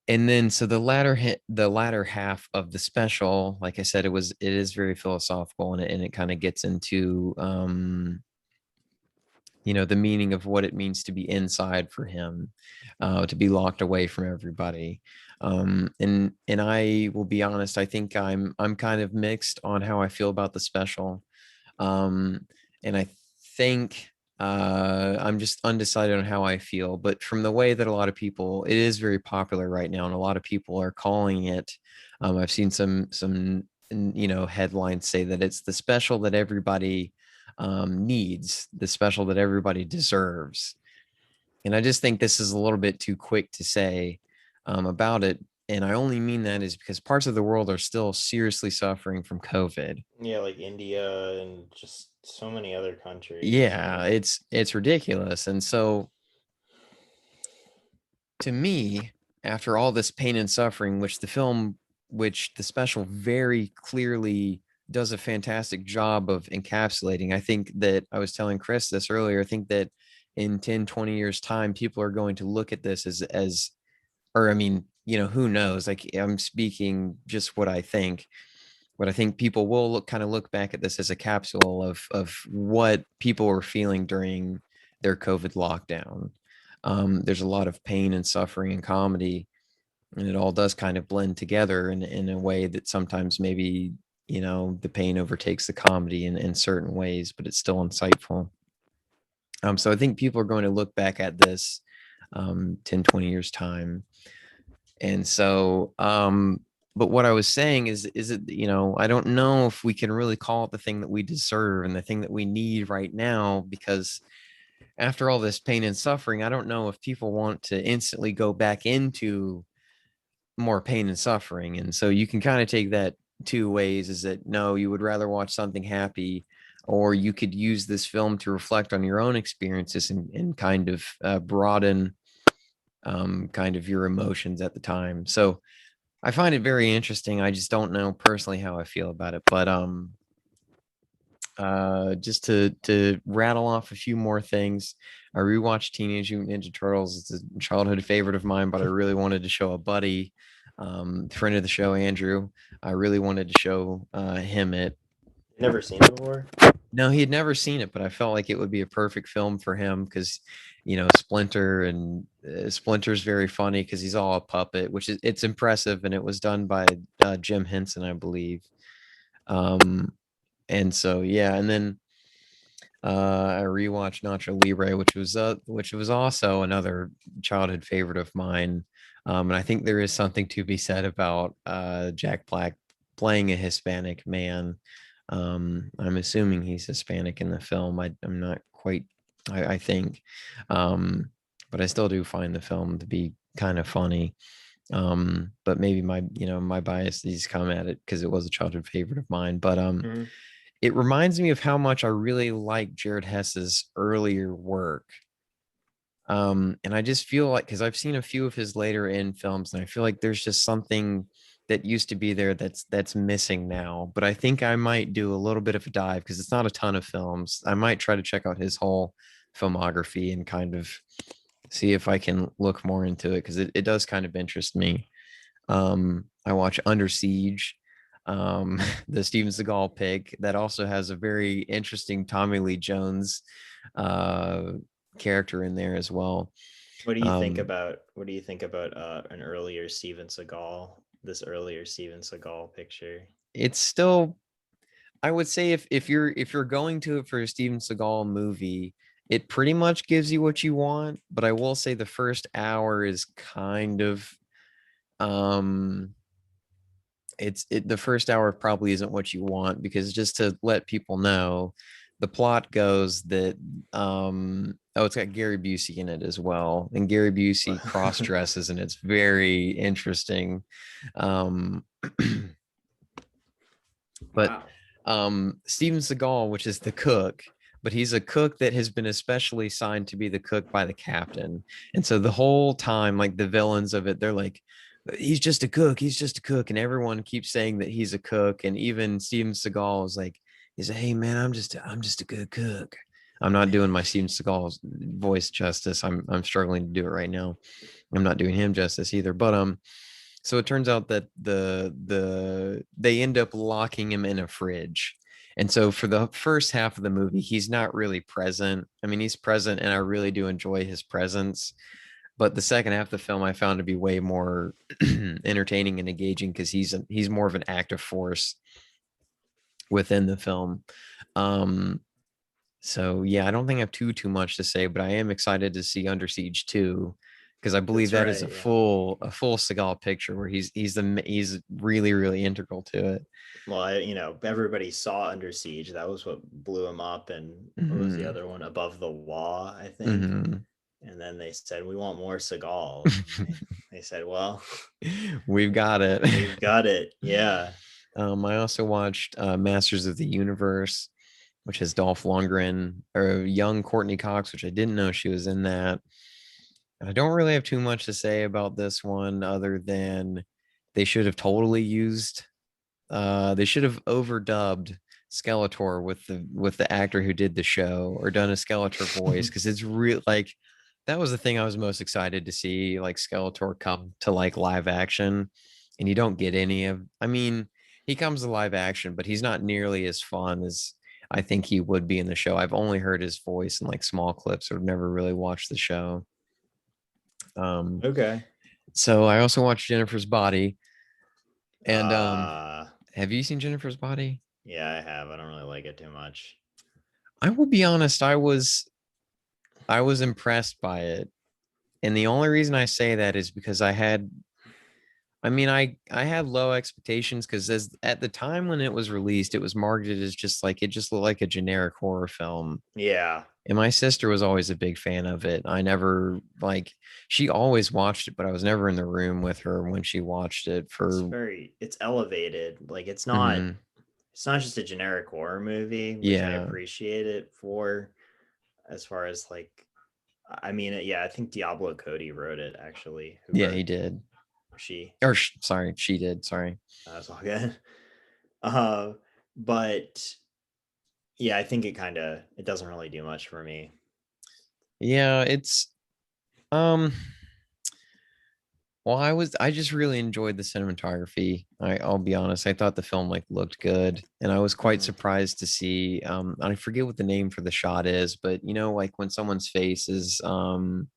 S2: and then so the latter half of the special, like I said, it is very philosophical, and it kind of gets into the meaning of what it means to be inside for him, to be locked away from everybody. And I will be honest, I think I'm kind of mixed on how I feel about the special. And I think I'm just undecided on how I feel. But from the way that a lot of people, it is very popular right now, and a lot of people are calling it. I've seen some headlines say that it's the special that everybody needs, the special that everybody deserves. And I just think this is a little bit too quick to say about it. And I only mean that is because parts of the world are still seriously suffering from COVID.
S3: Yeah, like India and just so many other countries.
S2: Yeah, it's ridiculous. And so to me, after all this pain and suffering, which the special very clearly does a fantastic job of encapsulating. I think that I was telling Chris this earlier. I think that in 10, 20 years time, people are going to look at this as, or I mean, who knows? Like, I'm speaking just what I think. But I think people will look back at this as a capsule of what people were feeling during their COVID lockdown. There's a lot of pain and suffering and comedy, and it all does kind of blend together in a way that sometimes maybe the pain overtakes the comedy in certain ways, but it's still insightful. So I think people are going to look back at this 10, 20 years time. And so but what I was saying is it, I don't know if we can really call it the thing that we deserve and the thing that we need right now, because after all this pain and suffering, I don't know if people want to instantly go back into more pain and suffering. And so you can kind of take that two ways, is that no, you would rather watch something happy, or you could use this film to reflect on your own experiences and kind of broaden kind of your emotions at the time. So I find it very interesting. I just don't know personally how I feel about it. But just to rattle off a few more things, I rewatched Teenage Mutant Ninja Turtles. It's a childhood favorite of mine, but I really wanted to show a buddy, friend of the show, Andrew. I really wanted to show him it.
S3: Never seen it before?
S2: No, he had never seen it, but I felt like it would be a perfect film for him because, Splinter, and Splinter's very funny because he's all a puppet, which it's impressive, and it was done by Jim Henson, I believe. And so yeah, and then I rewatched Nacho Libre, which was also another childhood favorite of mine. And I think there is something to be said about Jack Black playing a Hispanic man. I'm assuming he's Hispanic in the film. I'm not quite. I think, but I still do find the film to be kind of funny. But maybe my biases come at it because it was a childhood favorite of mine. But
S3: Mhm.
S2: it reminds me of how much I really like Jared Hess's earlier work. And I just feel like, because I've seen a few of his later in films, and I feel like there's just something that used to be there that's missing now. But I think I might do a little bit of a dive because it's not a ton of films. I might try to check out his whole filmography and kind of see if I can look more into it because it does kind of interest me. I watch Under Siege, the Steven Seagal pick that also has a very interesting Tommy Lee Jones uh, character in there as well.
S3: What do you think about an earlier Steven Seagal, this earlier Steven Seagal picture?
S2: It's still, I would say, if you're going to it for a Steven Seagal movie, it pretty much gives you what you want. But I will say the first hour is kind of um the first hour probably isn't what you want, because just to let people know, the plot goes that it's got Gary Busey in it as well, and Gary Busey cross dresses, and it's very interesting. um but
S3: Wow.
S2: Steven Seagal, which is the cook, but he's a cook that has been especially signed to be the cook by the captain. And so the whole time, like the villains of it, they're like, he's just a cook, he's just a cook. And everyone keeps saying that he's a cook. And even Steven Seagal is like, he's like, hey man, I'm just a good cook. I'm not doing my Steven Seagal voice justice. I'm struggling to do it right now. I'm not doing him justice either. But so it turns out that they end up locking him in a fridge. And so for the first half of the movie, he's not really present. I mean, he's present and I really do enjoy his presence. But the second half of the film I found to be way more entertaining and engaging because he's more of an active force within the film. Um, so yeah, I don't think I have too much to say, but I am excited to see Under Siege 2, because I believe
S3: That's
S2: that is
S3: right.
S2: a
S3: Yeah.
S2: full Seagal picture where he's really really integral to it.
S3: Well, everybody saw Under Siege. That was what blew him up. And what was the
S2: Hmm.
S3: other one? Above the Wall, I think.
S2: Hmm.
S3: And then they said, we want more Seagal. And they said, well,
S2: We've got it.
S3: we've got it. Yeah.
S2: I also watched Masters of the Universe, which has Dolph Lundgren, or young Courtney Cox, which I didn't know she was in that. I don't really have too much to say about this one other than they should have totally used they should have overdubbed Skeletor with the actor who did the show, or done a Skeletor voice, because it's real like that was the thing I was most excited to see, like Skeletor come to like live action. And you don't get any of, I mean, he comes to live action, but he's not nearly as fun as I think he would be in the show. I've only heard his voice in like small clips, or never really watched the show. Um,
S3: Okay.
S2: so I also watched Jennifer's Body. And
S3: Uh,
S2: have you seen Jennifer's Body?
S3: yeah, I have. I don't really like it too much.
S2: I will be honest, I was impressed by it. And the only reason I say that is because I had low expectations, because as at the time when it was released, it was marketed as just like, it just looked like a generic horror film.
S3: Yeah.
S2: And my sister was always a big fan of it. I never like She always watched it, but I was never in the room with her when she watched it for
S3: It's elevated. Like
S2: Mhm.
S3: it's not just a generic horror movie, which I
S2: Yeah.
S3: appreciate it for. As far as like, I mean, yeah, I think Diablo Cody wrote it actually. Who
S2: Yeah,
S3: wrote
S2: he did.
S3: she?
S2: Or sorry, she did. Sorry.
S3: That's all good. Uh, but yeah, I think it doesn't really do much for me.
S2: Yeah, it's um well, I just really enjoyed the cinematography. I'll be honest. I thought the film like looked good, and I was quite
S3: Mhm.
S2: surprised to see I forget what the name for the shot is, but like when someone's face is kind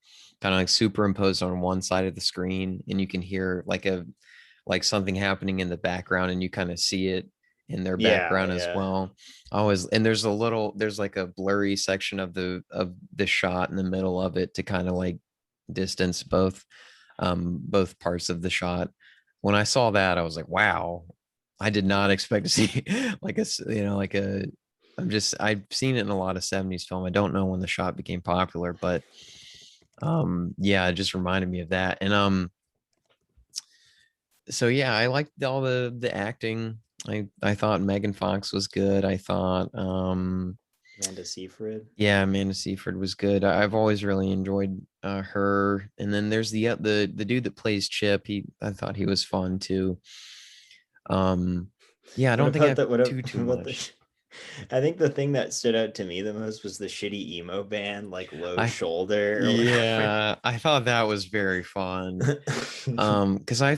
S2: of like superimposed on one side of the screen, and you can hear like something happening in the background, and you kind of see it, in their
S3: Yeah,
S2: background as
S3: yeah.
S2: well. Always, and there's like a blurry section of the shot in the middle of it to kind of like distance both parts of the shot. When I saw that, I was like, wow, I did not expect to see like like a I've seen it in a lot of 70s film. I don't know when the shot became popular, but yeah, it just reminded me of that. And so yeah, I liked all the acting. I thought Megan Fox was good. I thought
S3: Amanda Seyfried.
S2: yeah, Amanda Seyfried was good. I've always really enjoyed her. And then there's the dude that plays Chip. I thought he was fun too. Yeah, I
S3: What
S2: don't think I
S3: about
S2: have
S3: the what
S2: too
S3: about the?
S2: much.
S3: I think the thing that stood out to me the most was the shitty emo band, like Low
S2: I
S3: Shoulder or whatever.
S2: Yeah, I thought that was very fun. Because I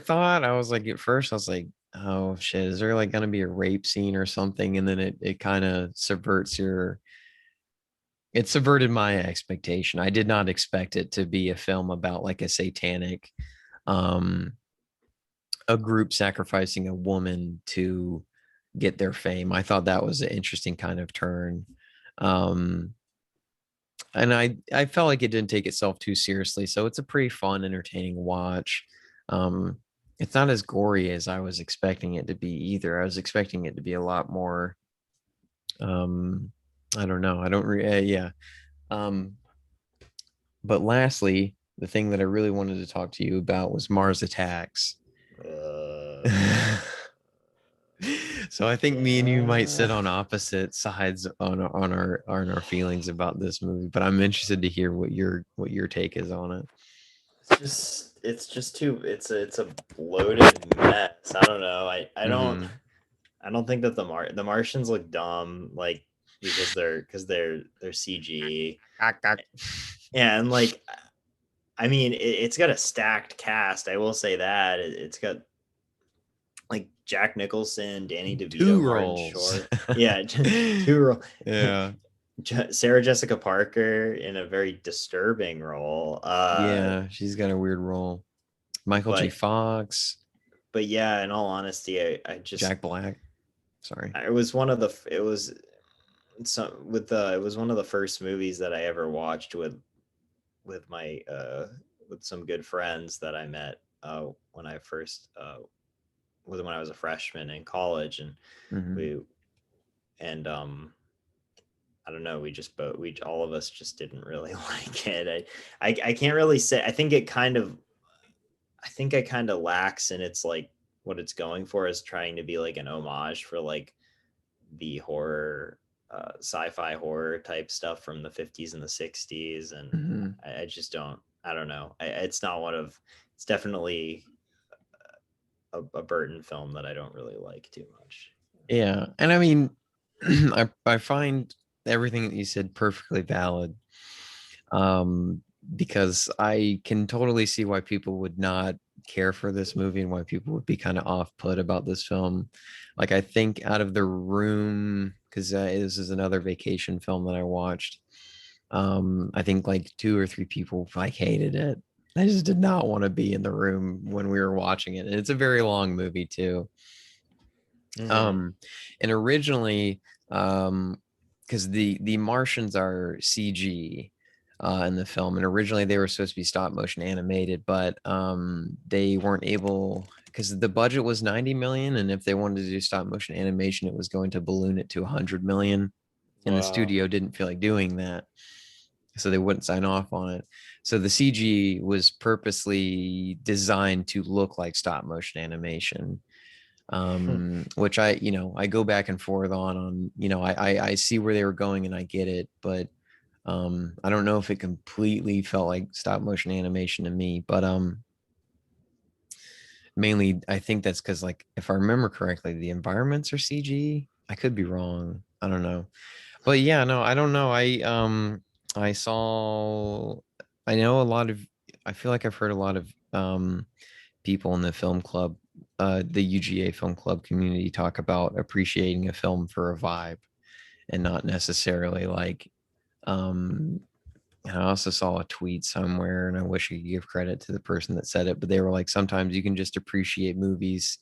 S2: was like at first I was like, oh shit, is there like gonna be a rape scene or something? And then it kind of it subverted my expectation. I did not expect it to be a film about like um a group sacrificing a woman to get their fame. I thought that was an interesting kind of turn. Um and I felt like it didn't take itself too seriously, so it's a pretty fun, entertaining watch. Um, it's not as gory as I was expecting it to be either. I was expecting it to be a lot more. Um, I don't know. I don't. Yeah. Um, but lastly, the thing that I really wanted to talk to you about was Mars Attacks.
S3: Uh,
S2: So I think me and you might sit
S3: yeah.
S2: on opposite sides on our feelings about this movie, but I'm interested to hear what your take is on it.
S3: It's just too it's a bloated mess. I don't know.
S2: Mm-hmm.
S3: I don't think that the Martians look dumb, like because they're CG. Yeah, and like I mean it's got a stacked cast. I will say that it's got like Jack Nicholson, Danny DeVito,
S2: Two
S3: Martin
S2: roles.
S3: Short. Yeah, two.
S2: Yeah.
S3: Sarah Jessica Parker in a very disturbing role.
S2: Yeah, she's got a weird role. Michael J.
S3: But
S2: Fox,
S3: yeah, in all honesty, I just
S2: Jack Black. Sorry.
S3: it was one of the it was some with the it was one of the first movies that I ever watched with my with some good friends that I met when I first when I was a freshman in college, and
S2: Hmm.
S3: we and I don't know, we just both we all of us just didn't really like it. I can't really say. I think it kind of lacks in its like what it's going for is trying to be like an homage for like the horror sci-fi horror type stuff from the 50s and the 60s, and
S2: Hmm.
S3: I just don't. I don't know. It's not one of. It's definitely a Burton film that I don't really like too much.
S2: Yeah. And I mean, I find everything that you said perfectly valid. Um, because I can totally see why people would not care for this movie and why people would be kind of off put about this film. Like, I think out of the room, because this is another vacation film that I watched. I think like two or three people like hated it. I just did not want to be in the room when we were watching it. And it's a very long movie too.
S3: Mm-hmm.
S2: Um, and originally, because the Martians are CG in the film, and originally they were supposed to be stop motion animated, but they weren't able because the budget was 90 million, and if they wanted to do stop motion animation, it was going to balloon it to 100 million, and the
S3: Wow.
S2: studio didn't feel like doing that, so they wouldn't sign off on it. So the CG was purposely designed to look like stop motion animation, which I go back and forth on I see where they were going and I get it, but I don't know if it completely felt like stop motion animation to me, but mainly I think that's because, like, if I remember correctly, the environments are CG. I could be wrong, I don't know, but yeah, no, I don't know. I saw, I know a lot of, I feel like I've heard a lot of people in the film club, the UGA film club community, talk about appreciating a film for a vibe and not necessarily like, um, and I also saw a tweet somewhere, and I wish I could give credit to the person that said it, but they were like, sometimes you can just appreciate movies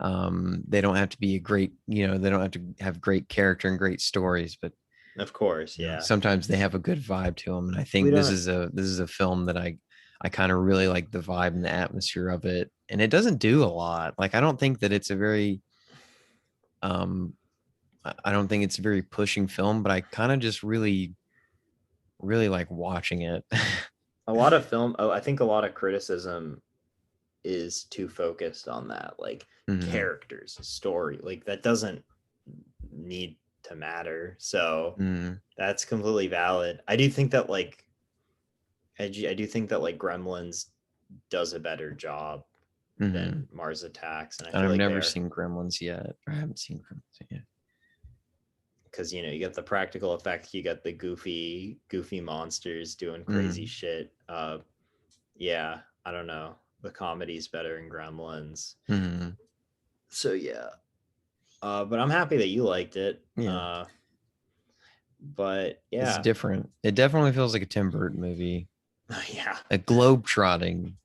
S2: They don't have to be a great, they don't have to have great character and great stories, but
S3: Of course, yeah.
S2: sometimes they have a good vibe to them. And I think this is a film that I kind of really like the vibe and the atmosphere of it. And it doesn't do a lot. Like, I don't think that it's a very I don't think it's a very pushing film, but I kind of just really like watching it.
S3: I think a lot of criticism is too focused on that, like characters, story, like that doesn't need to matter. So that's completely valid. I do think that like Gremlins does a better job than Mars Attacks, and I feel
S2: I've
S3: like
S2: never seen Gremlins yet. I haven't seen Gremlins yet.
S3: Because you get the practical effect, you got the goofy monsters doing crazy shit. Yeah, I don't know. The comedy's better in Gremlins. So yeah. But I'm happy that you liked it.
S2: Yeah.
S3: But yeah,
S2: it's different. It definitely feels like a Tim Burton movie.
S3: Yeah,
S2: a globe trotting.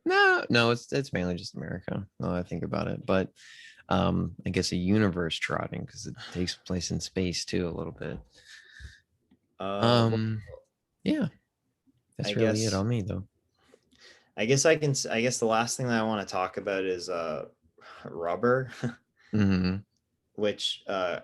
S2: No, it's mainly just America. Now I think about it, but I guess a universe trotting because it takes place in space too a little bit. Yeah, that's really it on me though.
S3: I guess the last thing that I want to talk about is Rubber, which I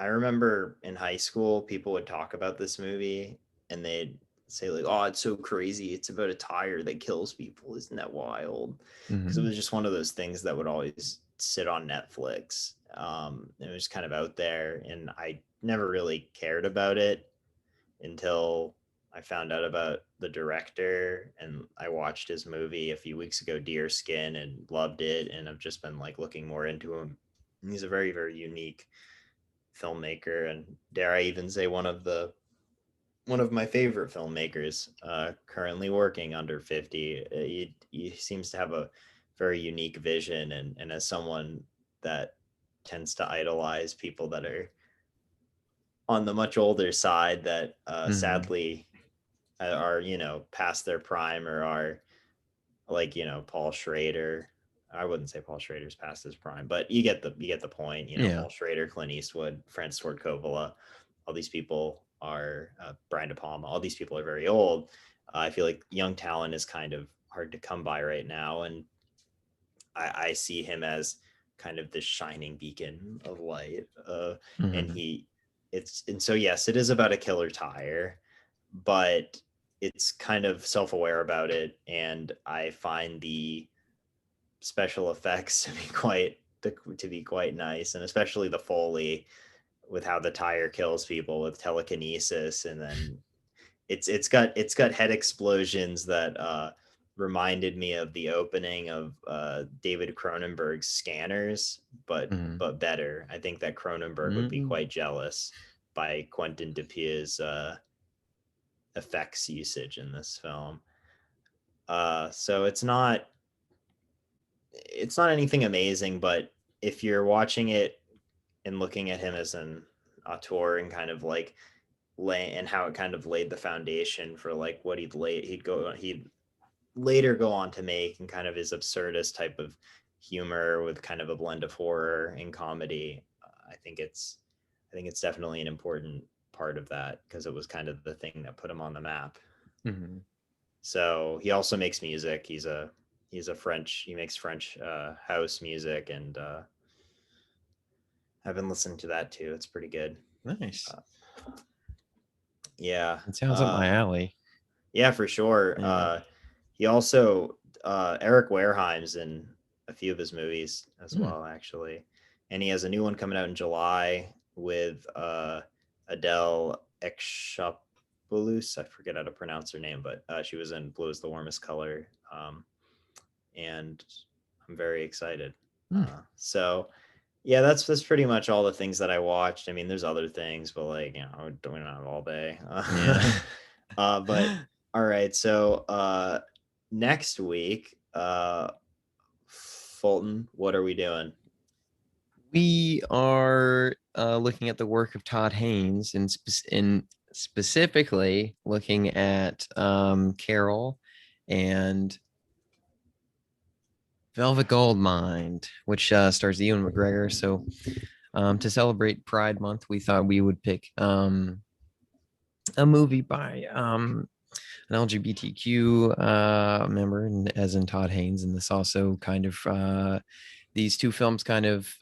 S3: remember in high school people would talk about this movie and they'd say like, oh, it's so crazy, it's about a tire that kills people, isn't that wild? Because it was just one of those things that would always sit on Netflix. It was kind of out there and I never really cared about it until I found out about the director, and I watched his movie a few weeks ago, Deerskin, and loved it, and I've just been like looking more into him. And he's a very, very unique filmmaker, and dare I even say one of my favorite filmmakers currently working under 50. He seems to have a very unique vision, and as someone that tends to idolize people that are on the much older side that sadly are past their prime or are like Paul Schrader. I wouldn't say Paul Schrader's past his prime, but you get the point. Paul Schrader, Clint Eastwood, Francis Ford Coppola, all these people are Brian De Palma. All these people are very old. I feel like young talent is kind of hard to come by right now, and I see him as kind of this shining beacon of light. And so yes, it is about a killer tire, but it's kind of self-aware about it, and I find the special effects to be quite nice, and especially the Foley with how the tire kills people with telekinesis, and then it's got head explosions that reminded me of the opening of David Cronenberg's Scanners, but better. I think that Cronenberg would be quite jealous by Quentin Dupier's effects usage in this film. So it's not anything amazing, but if you're watching it and looking at him as an auteur and kind of like and how it kind of laid the foundation for like what he'd later go on to make, and kind of his absurdist type of humor with kind of a blend of horror and comedy, I think it's definitely an important part of that, because it was kind of the thing that put him on the map. So he also makes music. He makes French house music, and I've been listening to that too. It's pretty good.
S2: Nice.
S3: Yeah,
S2: it sounds up my alley.
S3: Yeah, for sure. He also Eric Wareheim's in a few of his movies as well, actually, and he has a new one coming out in July with Adele Exarchopoulos. I forget how to pronounce her name, but she was in Blue is the Warmest Color, and I'm very excited. So yeah, that's pretty much all the things that I watched. I mean, there's other things, but like, we don't have all day. But all right, so next week, Fulton, what are we doing?
S2: We are looking at the work of Todd Haynes, and specifically looking at Carol and Velvet Goldmine, which stars Ewan McGregor. So to celebrate Pride Month, we thought we would pick a movie by an LGBTQ member, as in Todd Haynes, and this also kind of these two films kind of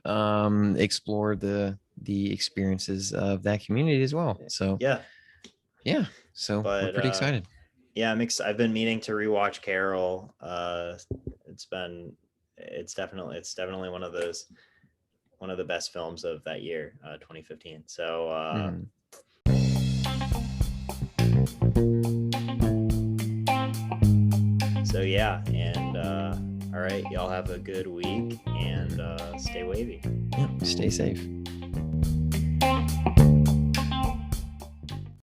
S2: explore the experiences of that community as well. So
S3: Yeah,
S2: so we're
S3: but
S2: pretty excited.
S3: yeah, I've been meaning to rewatch Carol. It's definitely one of the best films of that year, 2015. So so yeah, and all right, y'all have a good week, and stay wavy.
S2: Stay safe.